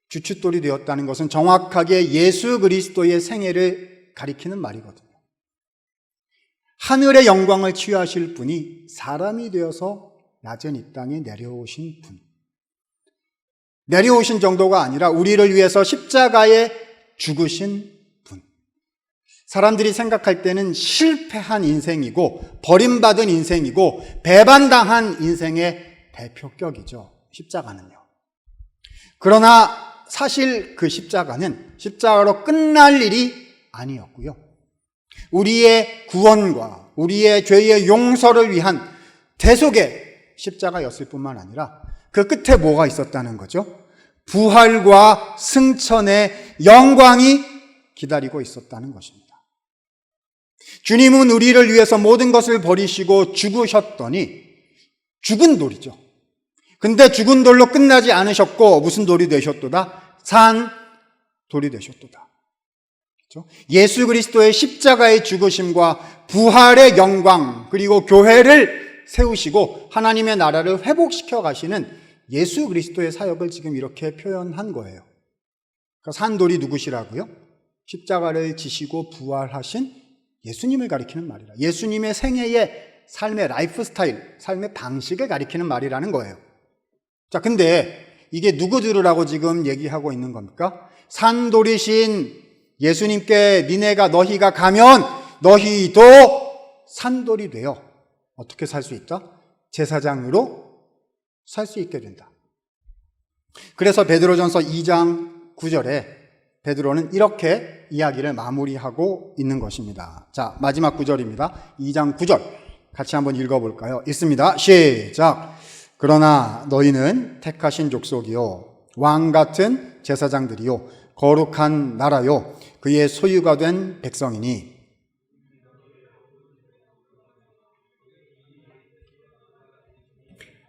주춧돌이 되었다는 것은 정확하게 예수 그리스도의 생애를 가리키는 말이거든요. 하늘의 영광을 취하실 분이 사람이 되어서 낮은 이 땅에 내려오신 분. 내려오신 정도가 아니라 우리를 위해서 십자가에 죽으신 분. 사람들이 생각할 때는 실패한 인생이고 버림받은 인생이고 배반당한 인생의 대표격이죠. 십자가는요. 그러나 사실 그 십자가로 끝날 일이 아니었고요. 우리의 구원과 우리의 죄의 용서를 위한 대속의 십자가였을 뿐만 아니라 그 끝에 뭐가 있었다는 거죠? 부활과 승천의 영광이 기다리고 있었다는 것입니다. 주님은 우리를 위해서 모든 것을 버리시고 죽으셨더니 죽은 돌이죠. 근데 죽은 돌로 끝나지 않으셨고 무슨 돌이 되셨도다? 산 돌이 되셨도다. 그렇죠? 예수 그리스도의 십자가의 죽으심과 부활의 영광, 그리고 교회를 세우시고 하나님의 나라를 회복시켜 가시는 예수 그리스도의 사역을 지금 이렇게 표현한 거예요. 그러니까 산돌이 누구시라고요? 십자가를 지시고 부활하신 예수님을 가리키는 말이라. 예수님의 생애의 삶의 라이프 스타일, 삶의 방식을 가리키는 말이라는 거예요. 자, 근데 이게 누구 들으라고 지금 얘기하고 있는 겁니까? 산돌이신 예수님께 너희가 가면 너희도 산돌이 되어 어떻게 살 수 있다? 제사장으로 살 수 있게 된다. 그래서 베드로전서 2장 9절에 베드로는 이렇게 이야기를 마무리하고 있는 것입니다. 자, 마지막 구절입니다. 2장 9절 같이 한번 읽어볼까요? 읽습니다. 시작. 그러나 너희는 택하신 족속이요 왕 같은 제사장들이요 거룩한 나라요 그의 소유가 된 백성이니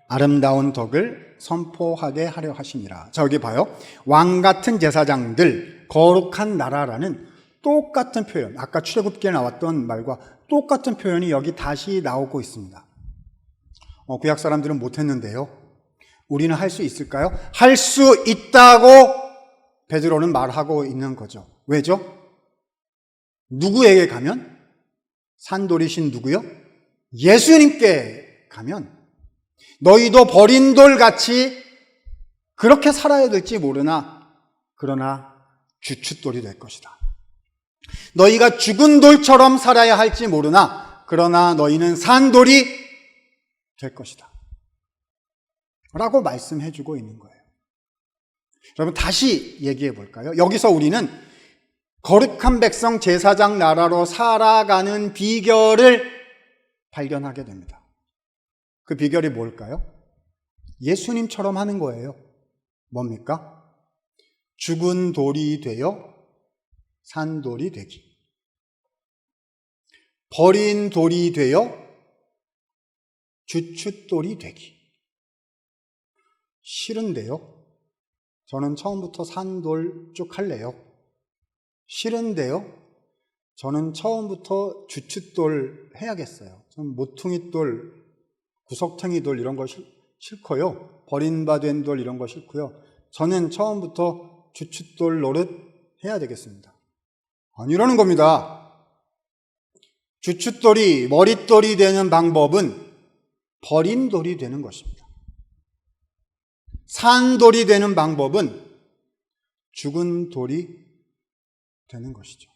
아름다운 덕을 선포하게 하려 하시니라. 자, 여기 봐요. 왕 같은 제사장들, 거룩한 나라라는 똑같은 표현, 아까 출애굽기에 나왔던 말과 똑같은 표현이 여기 다시 나오고 있습니다. 구약 사람들은 못했는데요. 우리는 할 수 있을까요? 할 수 있다고 베드로는 말하고 있는 거죠. 왜죠? 누구에게 가면? 산돌이신 누구요? 예수님께 가면 너희도 버린 돌같이 그렇게 살아야 될지 모르나 그러나 주춧돌이 될 것이다. 너희가 죽은 돌처럼 살아야 할지 모르나 그러나 너희는 산돌이 될 것이다 라고 말씀해주고 있는 거예요. 여러분 다시 얘기해 볼까요? 여기서 우리는 거룩한 백성 제사장 나라로 살아가는 비결을 발견하게 됩니다. 그 비결이 뭘까요? 예수님처럼 하는 거예요. 뭡니까? 죽은 돌이 되어 산돌이 되기. 버린 돌이 되어 주춧돌이 되기. 싫은데요? 저는 처음부터 산돌 쭉 할래요. 싫은데요? 저는 처음부터 주춧돌 해야겠어요. 저는 모퉁이 돌, 구석탱이 돌 이런 거 싫고요. 버림받은 돌 이런 거 싫고요. 저는 처음부터 주춧돌 노릇 해야 되겠습니다. 아니라는 겁니다. 주춧돌이 머릿돌이 되는 방법은 버린 돌이 되는 것입니다. 산돌이 되는 방법은 죽은 돌이 되는 것이죠.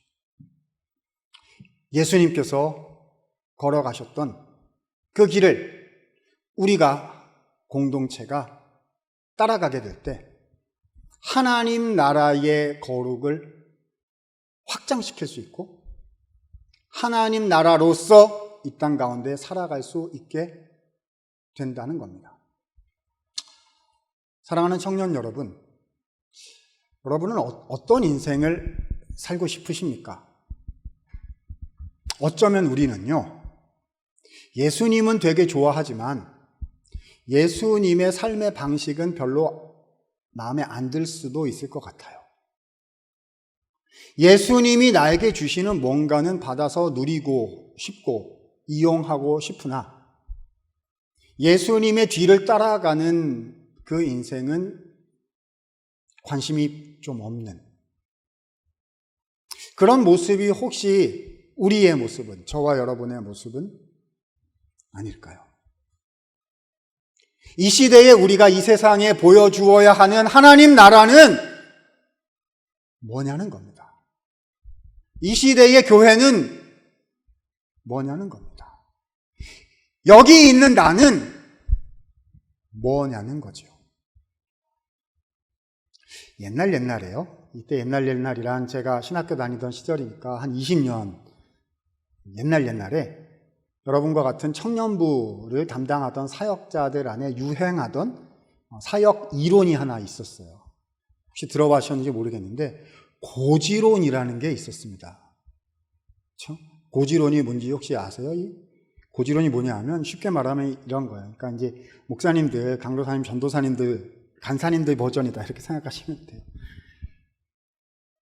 예수님께서 걸어가셨던 그 길을 우리가 공동체가 따라가게 될 때 하나님 나라의 거룩을 확장시킬 수 있고 하나님 나라로서 이 땅 가운데 살아갈 수 있게 된다는 겁니다. 사랑하는 청년 여러분, 여러분은 어떤 인생을 살고 싶으십니까? 어쩌면 우리는요, 예수님은 되게 좋아하지만 예수님의 삶의 방식은 별로 마음에 안 들 수도 있을 것 같아요. 예수님이 나에게 주시는 뭔가는 받아서 누리고 싶고 이용하고 싶으나 예수님의 뒤를 따라가는 그 인생은 관심이 좀 없는 그런 모습이 혹시 우리의 모습은, 저와 여러분의 모습은 아닐까요? 이 시대에 우리가 이 세상에 보여주어야 하는 하나님 나라는 뭐냐는 겁니다. 이 시대의 교회는 뭐냐는 겁니다. 여기 있는 나는 뭐냐는 거죠. 옛날에요. 이때 옛날이란 제가 신학교 다니던 시절이니까 한 20년 옛날에 여러분과 같은 청년부를 담당하던 사역자들 안에 유행하던 사역 이론이 하나 있었어요. 혹시 들어보셨는지 모르겠는데 고지론이라는 게 있었습니다. 그렇죠? 고지론이 뭔지 혹시 아세요? 이 고지론이 뭐냐 하면 쉽게 말하면 이런 거예요. 그러니까 이제 목사님들, 강도사님, 전도사님들, 간사님들 버전이다 이렇게 생각하시면 돼요.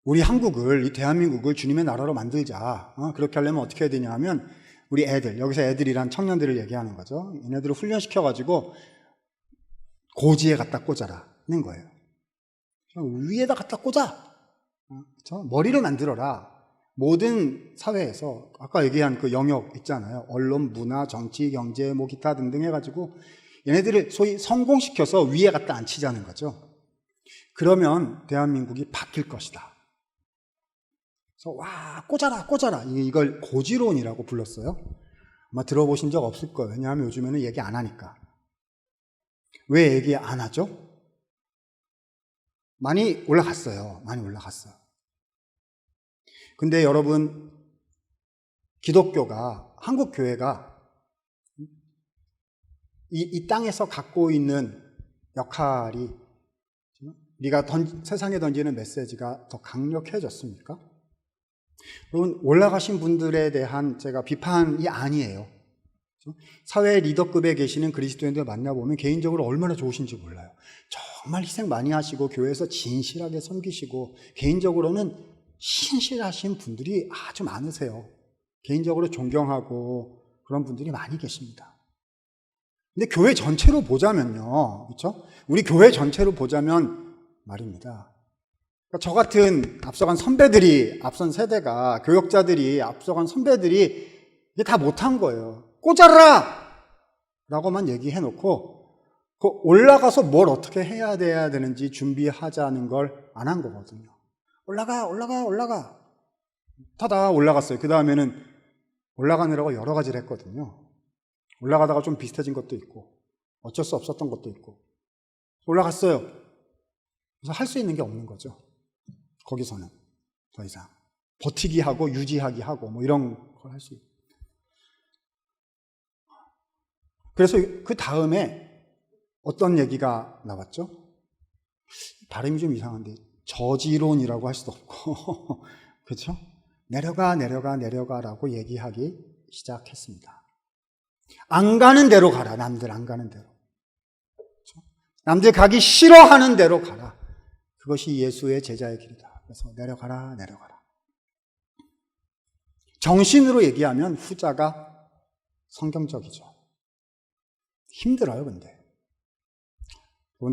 우리 한국을, 이 대한민국을 주님의 나라로 만들자. 그렇게 하려면 어떻게 해야 되냐 하면 우리 애들, 여기서 애들이란 청년들을 얘기하는 거죠. 얘네들을 훈련시켜가지고 고지에 갖다 꽂아라는 거예요. 위에다 갖다 꽂아. 그렇죠? 머리를 만들어라. 모든 사회에서 아까 얘기한 그 영역 있잖아요. 언론, 문화, 정치, 경제, 뭐 기타 등등 해가지고 얘네들을 소위 성공시켜서 위에 갖다 앉히자는 거죠. 그러면 대한민국이 바뀔 것이다. 그래서 와, 꽂아라. 이걸 고지론이라고 불렀어요. 아마 들어보신 적 없을 거예요. 왜냐하면 요즘에는 얘기 안 하니까. 왜 얘기 안 하죠? 많이 올라갔어요. 근데 여러분, 기독교가, 한국 교회가 이 땅에서 갖고 있는 역할이 우리가 세상에 던지는 메시지가 더 강력해졌습니까? 여러분, 올라가신 분들에 대한 제가 비판이 아니에요. 사회 리더급에 계시는 그리스도인들 만나보면 개인적으로 얼마나 좋으신지 몰라요. 정말 희생 많이 하시고 교회에서 진실하게 섬기시고 개인적으로는 신실하신 분들이 아주 많으세요. 개인적으로 존경하고 그런 분들이 많이 계십니다. 근데 교회 전체로 보자면요, 그렇죠? 우리 교회 전체로 보자면 말입니다. 그러니까 저 같은 앞서간 선배들이, 앞선 세대가, 교역자들이, 앞서간 선배들이 이게 다 못한 거예요. 꽂아라! 라고만 얘기해놓고 그 올라가서 뭘 어떻게 해야 되는지 준비하자는 걸 안 한 거거든요. 올라가. 다 올라갔어요. 그 다음에는 올라가느라고 여러 가지를 했거든요. 올라가다가 좀 비슷해진 것도 있고 어쩔 수 없었던 것도 있고 올라갔어요. 그래서 할 수 있는 게 없는 거죠. 거기서는 더 이상 버티기 하고 유지하기 하고 뭐 이런 걸 할 수 있어요. 그래서 그 다음에 어떤 얘기가 나왔죠? 발음이 좀 이상한데 저지론이라고 할 수도 없고 그렇죠? 내려가라고 얘기하기 시작했습니다. 안 가는 대로 가라. 남들 안 가는 대로. 그렇죠? 남들 가기 싫어하는 대로 가라. 그것이 예수의 제자의 길이다. 그래서 내려가라. 정신으로 얘기하면 후자가 성경적이죠. 힘들어요, 근데.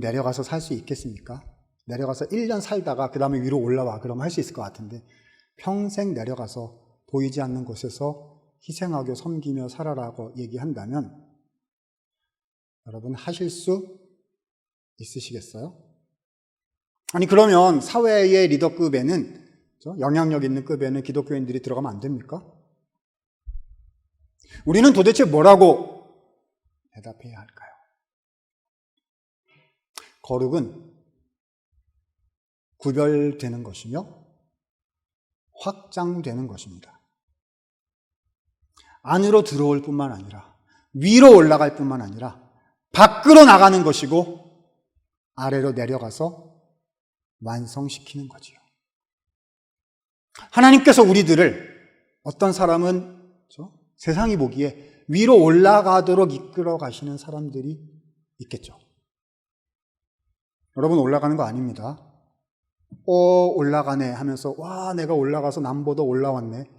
내려가서 살 수 있겠습니까? 내려가서 1년 살다가 그 다음에 위로 올라와. 그러면 할 수 있을 것 같은데 평생 내려가서 보이지 않는 곳에서 희생하고 섬기며 살아라고 얘기한다면 여러분 하실 수 있으시겠어요? 아니 그러면 사회의 리더급에는 영향력 있는 급에는 기독교인들이 들어가면 안 됩니까? 우리는 도대체 뭐라고 대답해야 할까요? 거룩은 구별되는 것이며 확장되는 것입니다. 안으로 들어올 뿐만 아니라 위로 올라갈 뿐만 아니라 밖으로 나가는 것이고 아래로 내려가서 완성시키는 거지요. 하나님께서 우리들을 어떤 사람은 세상이 보기에 위로 올라가도록 이끌어 가시는 사람들이 있겠죠. 여러분 올라가는 거 아닙니다. 올라가네 하면서 와 내가 올라가서 남보다 올라왔네.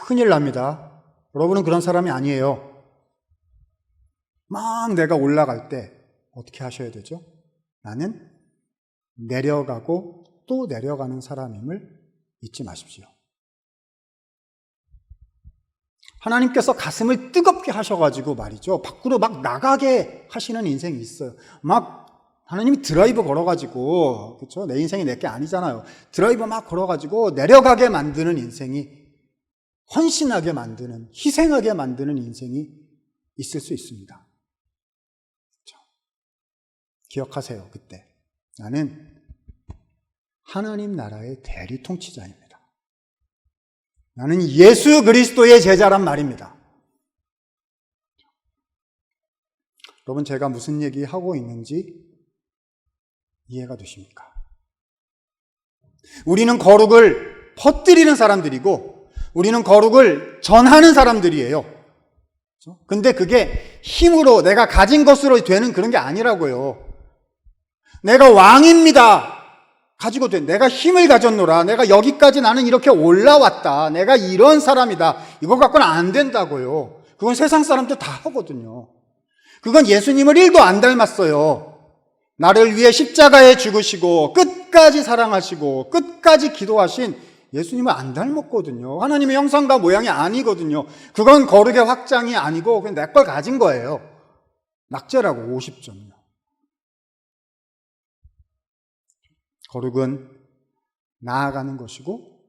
큰일 납니다. 여러분은 그런 사람이 아니에요. 막 내가 올라갈 때 어떻게 하셔야 되죠? 나는 내려가고 또 내려가는 사람임을 잊지 마십시오. 하나님께서 가슴을 뜨겁게 하셔가지고 말이죠. 밖으로 막 나가게 하시는 인생이 있어요. 막 하나님이 드라이브 걸어가지고, 그렇죠? 내 인생이 내게 아니잖아요. 드라이브 막 걸어가지고 내려가게 만드는 인생이, 헌신하게 만드는, 희생하게 만드는 인생이 있을 수 있습니다. 그렇죠? 기억하세요. 그때 나는 하나님 나라의 대리 통치자입니다. 나는 예수 그리스도의 제자란 말입니다. 여러분 제가 무슨 얘기하고 있는지 이해가 되십니까? 우리는 거룩을 퍼뜨리는 사람들이고 우리는 거룩을 전하는 사람들이에요. 근데 그게 힘으로 내가 가진 것으로 되는 그런 게 아니라고요. 내가 왕입니다. 가지고 된 내가 힘을 가졌노라. 내가 여기까지 나는 이렇게 올라왔다. 내가 이런 사람이다. 이거 갖고는 안 된다고요. 그건 세상 사람들 다 하거든요. 그건 예수님을 1도 안 닮았어요. 나를 위해 십자가에 죽으시고 끝까지 사랑하시고 끝까지 기도하신 예수님을 안 닮았거든요. 하나님의 형상과 모양이 아니거든요. 그건 거룩의 확장이 아니고 그냥 내 걸 가진 거예요. 낙제라고 50점이요. 거룩은 나아가는 것이고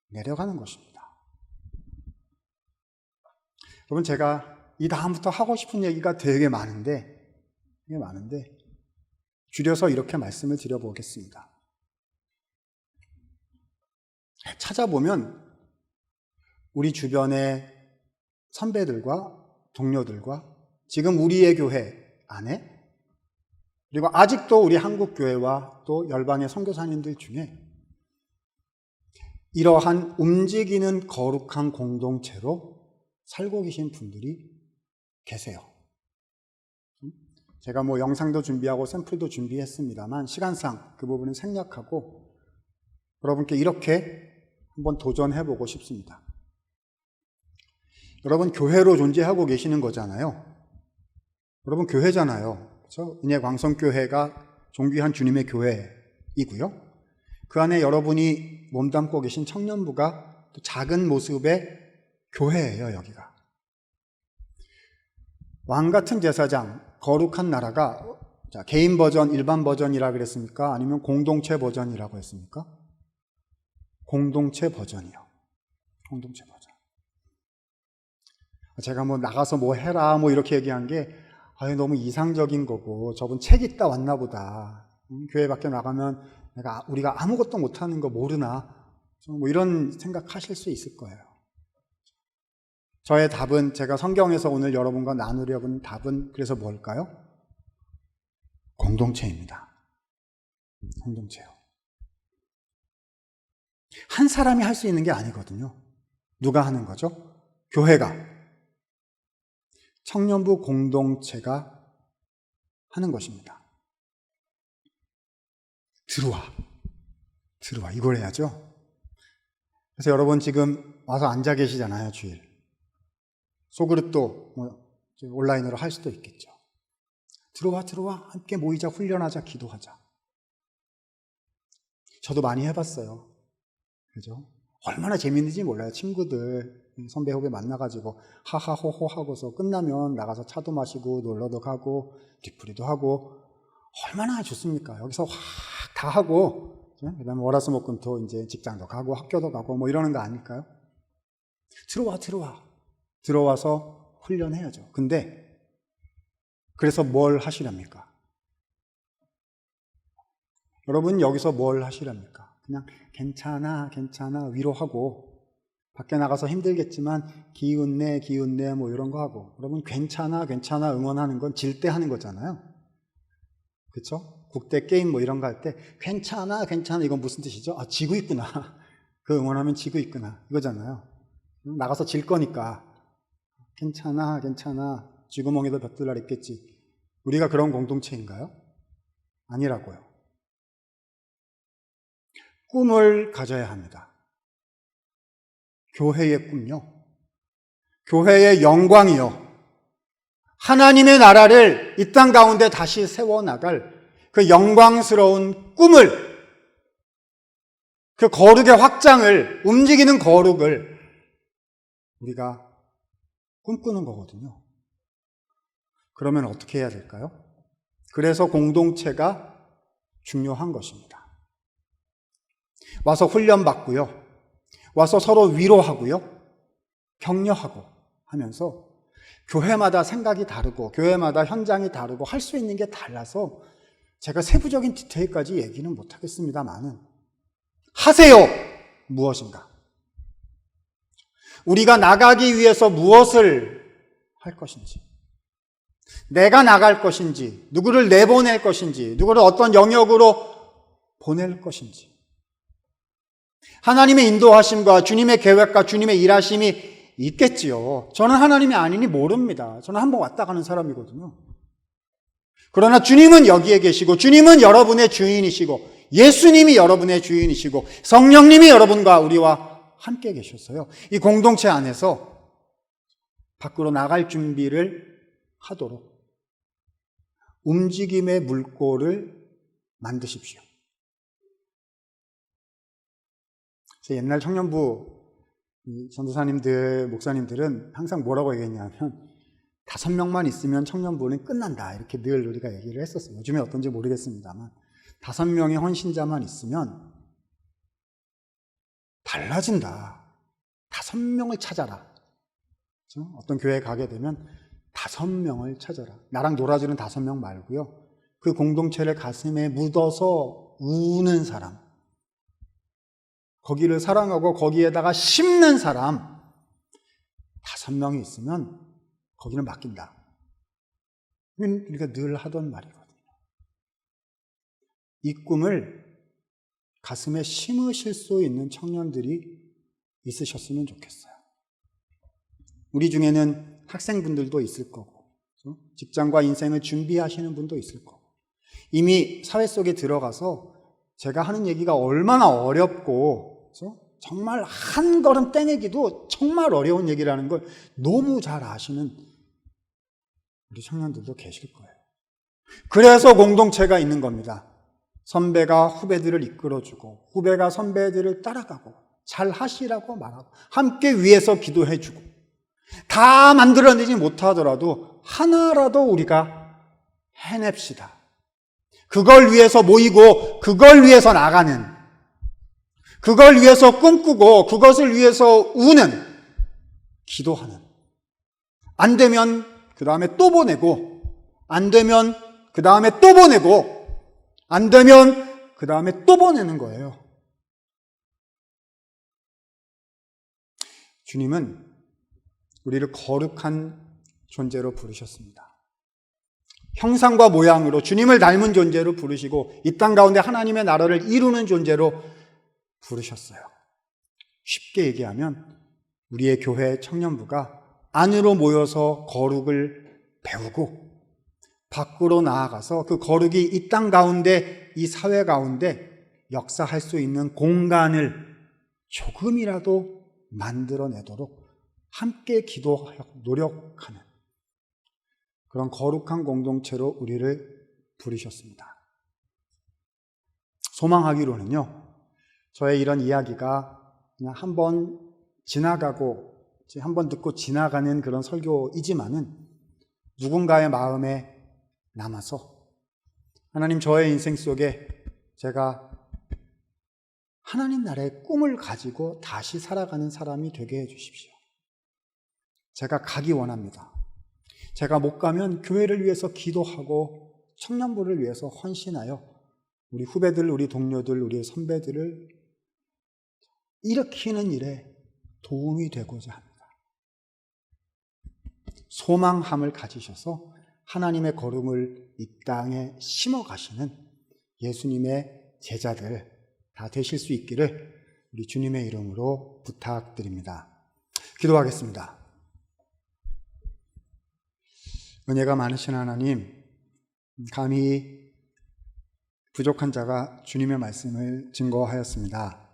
내려가는 것입니다. 여러분, 제가 이 다음부터 하고 싶은 얘기가 되게 많은데 줄여서 이렇게 말씀을 드려보겠습니다. 찾아보면 우리 주변의 선배들과 동료들과 지금 우리의 교회 안에 그리고 아직도 우리 한국교회와 또 열방의 선교사님들 중에 이러한 움직이는 거룩한 공동체로 살고 계신 분들이 계세요. 제가 영상도 준비하고 샘플도 준비했습니다만 시간상 그 부분은 생략하고 여러분께 이렇게 한번 도전해보고 싶습니다. 여러분, 교회로 존재하고 계시는 거잖아요. 여러분, 교회잖아요. 그렇죠? 인해광성교회가 존귀한 주님의 교회이고요. 그 안에 여러분이 몸담고 계신 청년부가 또 작은 모습의 교회예요, 여기가. 왕같은 제사장, 거룩한 나라가 개인 버전, 일반 버전이라 그랬습니까? 아니면 공동체 버전이라고 했습니까? 공동체 버전이요. 공동체 버전. 제가 나가서 해라 이렇게 얘기한 게 너무 이상적인 거고 저분 책 읽다 왔나 보다. 교회 밖에 나가면 우리가 아무것도 못하는 거 모르나? 이런 생각하실 수 있을 거예요. 저의 답은 제가 성경에서 오늘 여러분과 나누려고 하는 답은 그래서 뭘까요? 공동체입니다. 공동체요. 한 사람이 할 수 있는 게 아니거든요. 누가 하는 거죠? 교회가. 청년부 공동체가 하는 것입니다. 들어와. 이걸 해야죠. 그래서 여러분 지금 와서 앉아 계시잖아요, 주일. 소그룹도 온라인으로 할 수도 있겠죠. 들어와. 함께 모이자, 훈련하자, 기도하자. 저도 많이 해봤어요. 그죠? 얼마나 재밌는지 몰라요. 친구들, 선배 후배 만나가지고 하하호호 하고서 끝나면 나가서 차도 마시고 놀러도 가고 뒤풀이도 하고 얼마나 좋습니까? 여기서 확 다 하고 그 다음에 월화수목금토 이제 직장도 가고 학교도 가고 이러는 거 아닐까요? 들어와서 훈련해야죠. 근데 그래서 뭘 하시랍니까? 여러분 여기서 뭘 하시랍니까? 그냥 괜찮아 위로하고 밖에 나가서 힘들겠지만 기운내 이런 거 하고 여러분 괜찮아 응원하는 건 질 때 하는 거잖아요. 그렇죠? 국대 게임 이런 거 할 때 괜찮아 이건 무슨 뜻이죠? 지고 있구나. 그 응원하면 지고 있구나 이거잖아요. 나가서 질 거니까 괜찮아 쥐구멍에도 볕들날 있겠지. 우리가 그런 공동체인가요? 아니라고요. 꿈을 가져야 합니다. 교회의 꿈요. 교회의 영광이요. 하나님의 나라를 이 땅 가운데 다시 세워나갈 그 영광스러운 꿈을, 그 거룩의 확장을, 움직이는 거룩을 우리가 꿈꾸는 거거든요. 그러면 어떻게 해야 될까요? 그래서 공동체가 중요한 것입니다. 와서 훈련받고요. 와서 서로 위로하고요. 격려하고 하면서 교회마다 생각이 다르고 교회마다 현장이 다르고 할 수 있는 게 달라서 제가 세부적인 디테일까지 얘기는 못하겠습니다만은 하세요! 무엇인가? 우리가 나가기 위해서 무엇을 할 것인지, 내가 나갈 것인지, 누구를 내보낼 것인지, 누구를 어떤 영역으로 보낼 것인지, 하나님의 인도하심과 주님의 계획과 주님의 일하심이 있겠지요. 저는 하나님이 아니니 모릅니다. 저는 한번 왔다 가는 사람이거든요. 그러나 주님은 여기에 계시고, 주님은 여러분의 주인이시고, 예수님이 여러분의 주인이시고, 성령님이 여러분과 우리와 함께 계셨어요. 이 공동체 안에서 밖으로 나갈 준비를 하도록 움직임의 물꼬를 만드십시오. 제 옛날 청년부 전도사님들, 목사님들은 항상 뭐라고 얘기했냐면 5명만 있으면 청년부는 끝난다, 이렇게 늘 우리가 얘기를 했었어요. 요즘에 어떤지 모르겠습니다만 5명의 헌신자만 있으면 달라진다. 5명을 찾아라. 그렇죠? 어떤 교회에 가게 되면 5명을 찾아라. 나랑 놀아주는 5명 말고요, 그 공동체를 가슴에 묻어서 우는 사람, 거기를 사랑하고 거기에다가 심는 사람 5명이 있으면 거기는 맡긴다. 우리가 늘 하던 말이거든요. 이 꿈을 가슴에 심으실 수 있는 청년들이 있으셨으면 좋겠어요. 우리 중에는 학생분들도 있을 거고, 직장과 인생을 준비하시는 분도 있을 거고, 이미 사회 속에 들어가서 제가 하는 얘기가 얼마나 어렵고, 정말 한 걸음 떼내기도 정말 어려운 얘기라는 걸 너무 잘 아시는 우리 청년들도 계실 거예요. 그래서 공동체가 있는 겁니다. 선배가 후배들을 이끌어주고, 후배가 선배들을 따라가고, 잘 하시라고 말하고, 함께 위해서 기도해주고, 다 만들어내지 못하더라도 하나라도 우리가 해냅시다. 그걸 위해서 모이고, 그걸 위해서 나가는, 그걸 위해서 꿈꾸고, 그것을 위해서 우는, 기도하는. 안 되면 그 다음에 또 보내고, 안 되면 그 다음에 또 보내고, 안 되면 그 다음에 또 보내는 거예요. 주님은 우리를 거룩한 존재로 부르셨습니다. 형상과 모양으로 주님을 닮은 존재로 부르시고, 이 땅 가운데 하나님의 나라를 이루는 존재로 부르셨어요. 쉽게 얘기하면 우리의 교회 청년부가 안으로 모여서 거룩을 배우고, 밖으로 나아가서 그 거룩이 이 땅 가운데, 이 사회 가운데 역사할 수 있는 공간을 조금이라도 만들어내도록 함께 기도하고 노력하는 그런 거룩한 공동체로 우리를 부르셨습니다. 소망하기로는요, 저의 이런 이야기가 그냥 한번 지나가고, 한번 듣고 지나가는 그런 설교이지만은 누군가의 마음에 남아서 하나님, 저의 인생 속에 제가 하나님 나라의 꿈을 가지고 다시 살아가는 사람이 되게 해주십시오. 제가 가기 원합니다. 제가 못 가면 교회를 위해서 기도하고 청년부를 위해서 헌신하여 우리 후배들, 우리 동료들, 우리 선배들을 일으키는 일에 도움이 되고자 합니다. 소망함을 가지셔서 하나님의 거룩을 이 땅에 심어 가시는 예수님의 제자들 다 되실 수 있기를 우리 주님의 이름으로 부탁드립니다. 기도하겠습니다. 은혜가 많으신 하나님, 감히 부족한 자가 주님의 말씀을 증거하였습니다.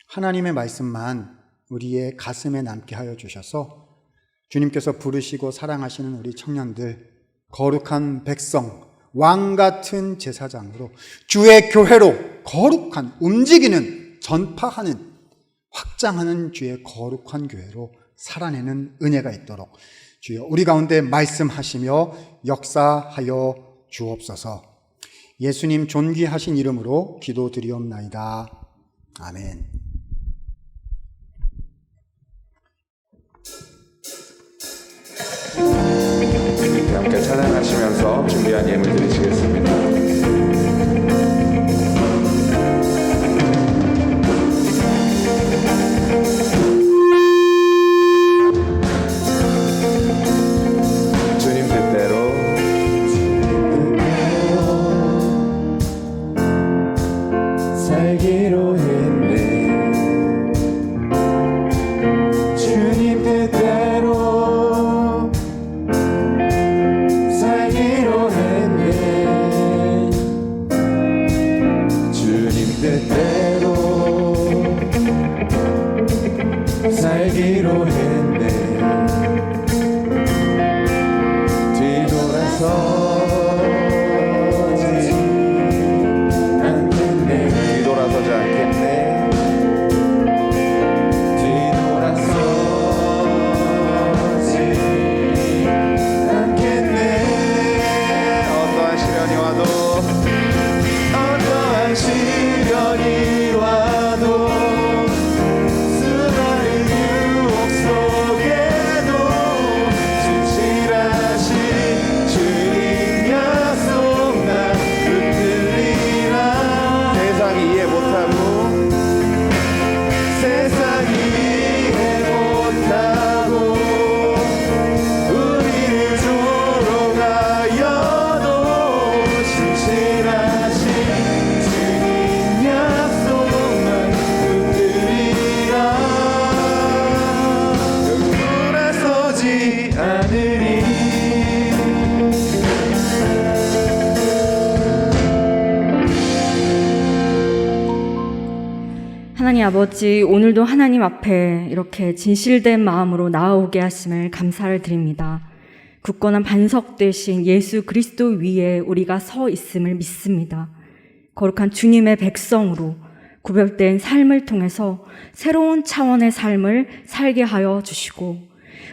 하나님의 말씀만 우리의 가슴에 남게 하여 주셔서 주님께서 부르시고 사랑하시는 우리 청년들, 거룩한 백성, 왕 같은 제사장으로 주의 교회로 거룩한, 움직이는, 전파하는, 확장하는 주의 거룩한 교회로 살아내는 은혜가 있도록 주여 우리 가운데 말씀하시며 역사하여 주옵소서. 예수님 존귀하신 이름으로 기도드리옵나이다. 아멘. 함께 찬양하시면서 준비한 예물 드리시겠습니다. 주님 뜻대로 살기로 했네. 뒤돌아서지 않겠네. 뒤돌아서지 않겠네. 뒤돌아서지 않겠네. 어떠한 시련이 와도 어떠한 시련이 와도 수많은 유혹 속에도 진실하신 주님 약속 난 붙들리라. 세상이 이해 못하고 세상이 이해 못하고 우리를 조롱하여도 진실하신 주님 약속만 붙들리라. 돌아서지 않으리. 하나님 아버지, 오늘도 하나님 앞에 이렇게 진실된 마음으로 나아오게 하심을 감사를 드립니다. 굳건한 반석 되신 예수 그리스도 위에 우리가 서 있음을 믿습니다. 거룩한 주님의 백성으로 구별된 삶을 통해서 새로운 차원의 삶을 살게 하여 주시고,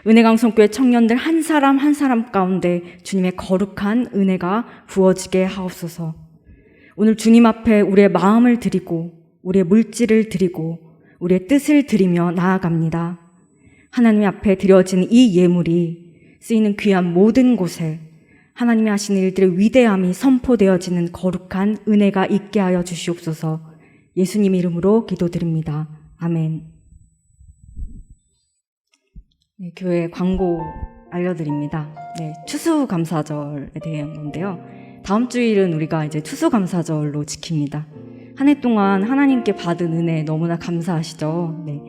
은혜강성교회 청년들 한 사람 한 사람 가운데 주님의 거룩한 은혜가 부어지게 하옵소서. 오늘 주님 앞에 우리의 마음을 드리고 우리의 물질을 드리고 우리의 뜻을 드리며 나아갑니다. 하나님 앞에 드려진 이 예물이 쓰이는 귀한 모든 곳에 하나님이 하시는 일들의 위대함이 선포되어지는 거룩한 은혜가 있게 하여 주시옵소서. 예수님 이름으로 기도드립니다. 아멘. 네, 교회 광고 알려드립니다. 네, 추수감사절에 대한 건데요. 다음 주일은 우리가 이제 추수감사절로 지킵니다. 한 해 동안 하나님께 받은 은혜 너무나 감사하시죠? 네.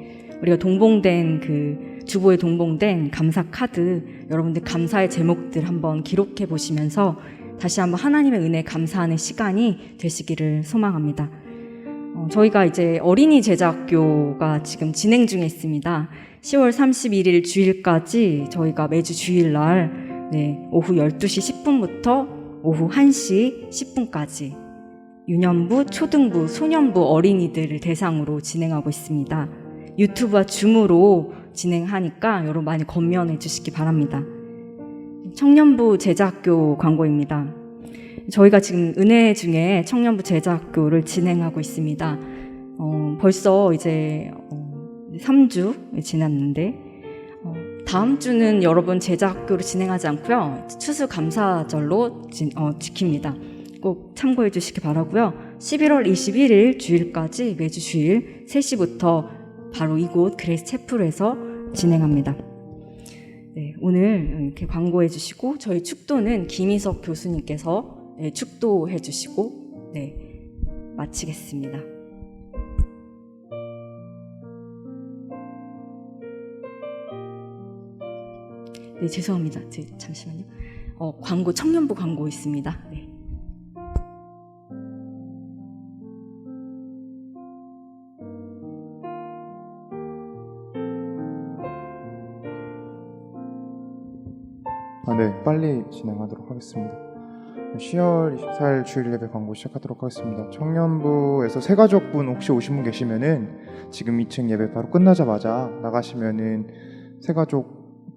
우리가 동봉된 주보에 동봉된 감사 카드, 여러분들 감사의 제목들 한번 기록해 보시면서 다시 한번 하나님의 은혜 감사하는 시간이 되시기를 소망합니다. 저희가 이제 어린이 제자학교가 지금 진행 중에 있습니다. 10월 31일 주일까지 저희가 매주 주일날 오후 12시 10분부터 오후 1시 10분까지 유년부, 초등부, 소년부 어린이들을 대상으로 진행하고 있습니다. 유튜브와 줌으로 진행하니까 여러분 많이 건면해 주시기 바랍니다. 청년부 제자학교 광고입니다. 저희가 지금 은혜 중에 청년부 제자학교를 진행하고 있습니다. 벌써 이제 3주 지났는데 다음 주는 여러분 제자학교를 진행하지 않고요. 추수감사절로 지킵니다. 꼭 참고해 주시기 바라고요. 11월 21일 주일까지 매주 주일 3시부터 바로 이곳 그레이스 채플에서 진행합니다. 네, 오늘 이렇게 광고해 주시고 저희 축도는 김희석 교수님께서 축도해 주시고 마치겠습니다. 네, 죄송합니다. 잠시만요. 광고, 청년부 광고 있습니다. 네. 네, 빨리 진행하도록 하겠습니다. 10월 24일 주일 예배 광고 시작하도록 하겠습니다. 청년부에서 새가족분 혹시 오신 분 계시면은 지금 2층 예배 바로 끝나자마자 나가시면은 새가족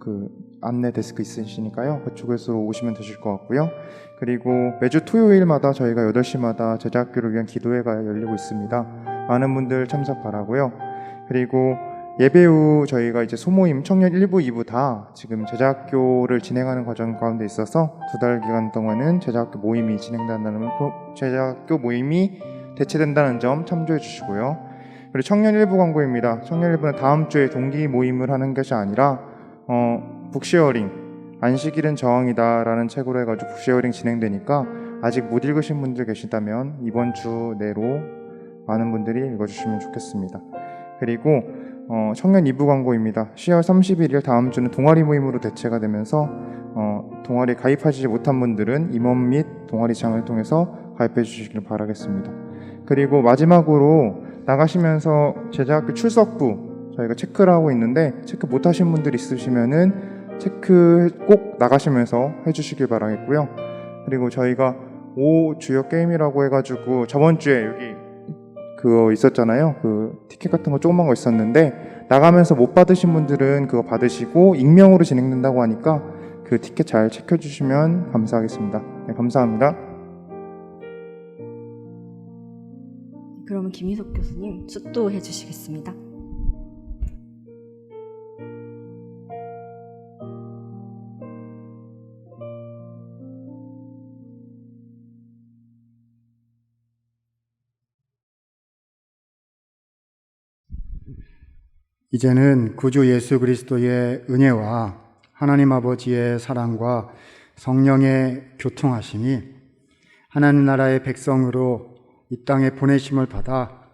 안내 데스크 있으시니까요. 그쪽에서 오시면 되실 것 같고요. 그리고 매주 토요일마다 저희가 8시마다 제자학교를 위한 기도회가 열리고 있습니다. 많은 분들 참석 바라고요. 그리고 예배 후 저희가 이제 소모임 청년 1부, 2부 다 지금 제자학교를 진행하는 과정 가운데 있어서 2달 기간 동안은 제자학교 모임이 제자학교 모임이 대체된다는 점 참조해 주시고요. 그리고 청년 1부 광고입니다. 청년 1부는 다음 주에 동기 모임을 하는 것이 아니라 북쉐어링 안식일은 저항이다 라는 책으로 해가지고 북쉐어링 진행되니까 아직 못 읽으신 분들 계시다면 이번 주 내로 많은 분들이 읽어주시면 좋겠습니다. 그리고 청년 2부 광고입니다. 10월 31일 다음 주는 동아리 모임으로 대체가 되면서 동아리 가입하지 못한 분들은 임원 및 동아리장을 통해서 가입해 주시길 바라겠습니다. 그리고 마지막으로 나가시면서 제자학교 출석부 저희가 체크를 하고 있는데 체크 못 하신 분들 있으시면은 체크 꼭 나가시면서 해주시길 바라겠고요. 그리고 저희가 5 주요 게임이라고 해가지고 저번 주에 여기 그거 있었잖아요. 그 티켓 같은 거 조그만 거 있었는데 나가면서 못 받으신 분들은 그거 받으시고 익명으로 진행된다고 하니까 그 티켓 잘 체크해주시면 감사하겠습니다. 네, 감사합니다. 그러면 김희석 교수님 축도해 주시겠습니다. 이제는 구주 예수 그리스도의 은혜와 하나님 아버지의 사랑과 성령의 교통하심이 하나님 나라의 백성으로 이 땅에 보내심을 받아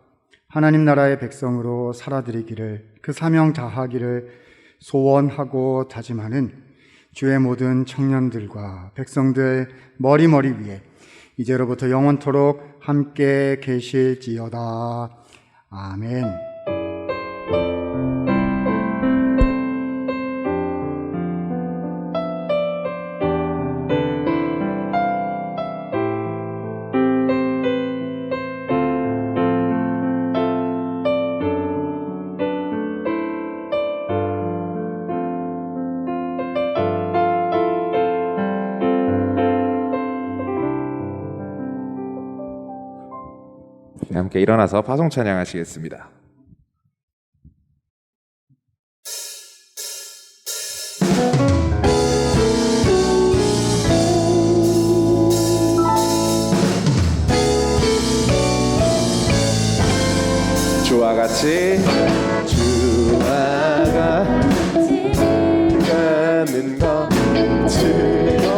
하나님 나라의 백성으로 살아드리기를, 그 사명 다하기를 소원하고 다짐하는 주의 모든 청년들과 백성들 머리머리 위에 이제로부터 영원토록 함께 계실지어다. 아멘. 네, 함께 일어나서 파송 찬양하시겠습니다. 주와 같이 가는 것 즐거움이라는가.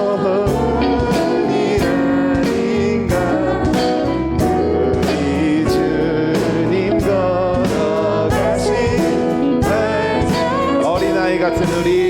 우리 주님 걸어가신 어린아이 같은 우리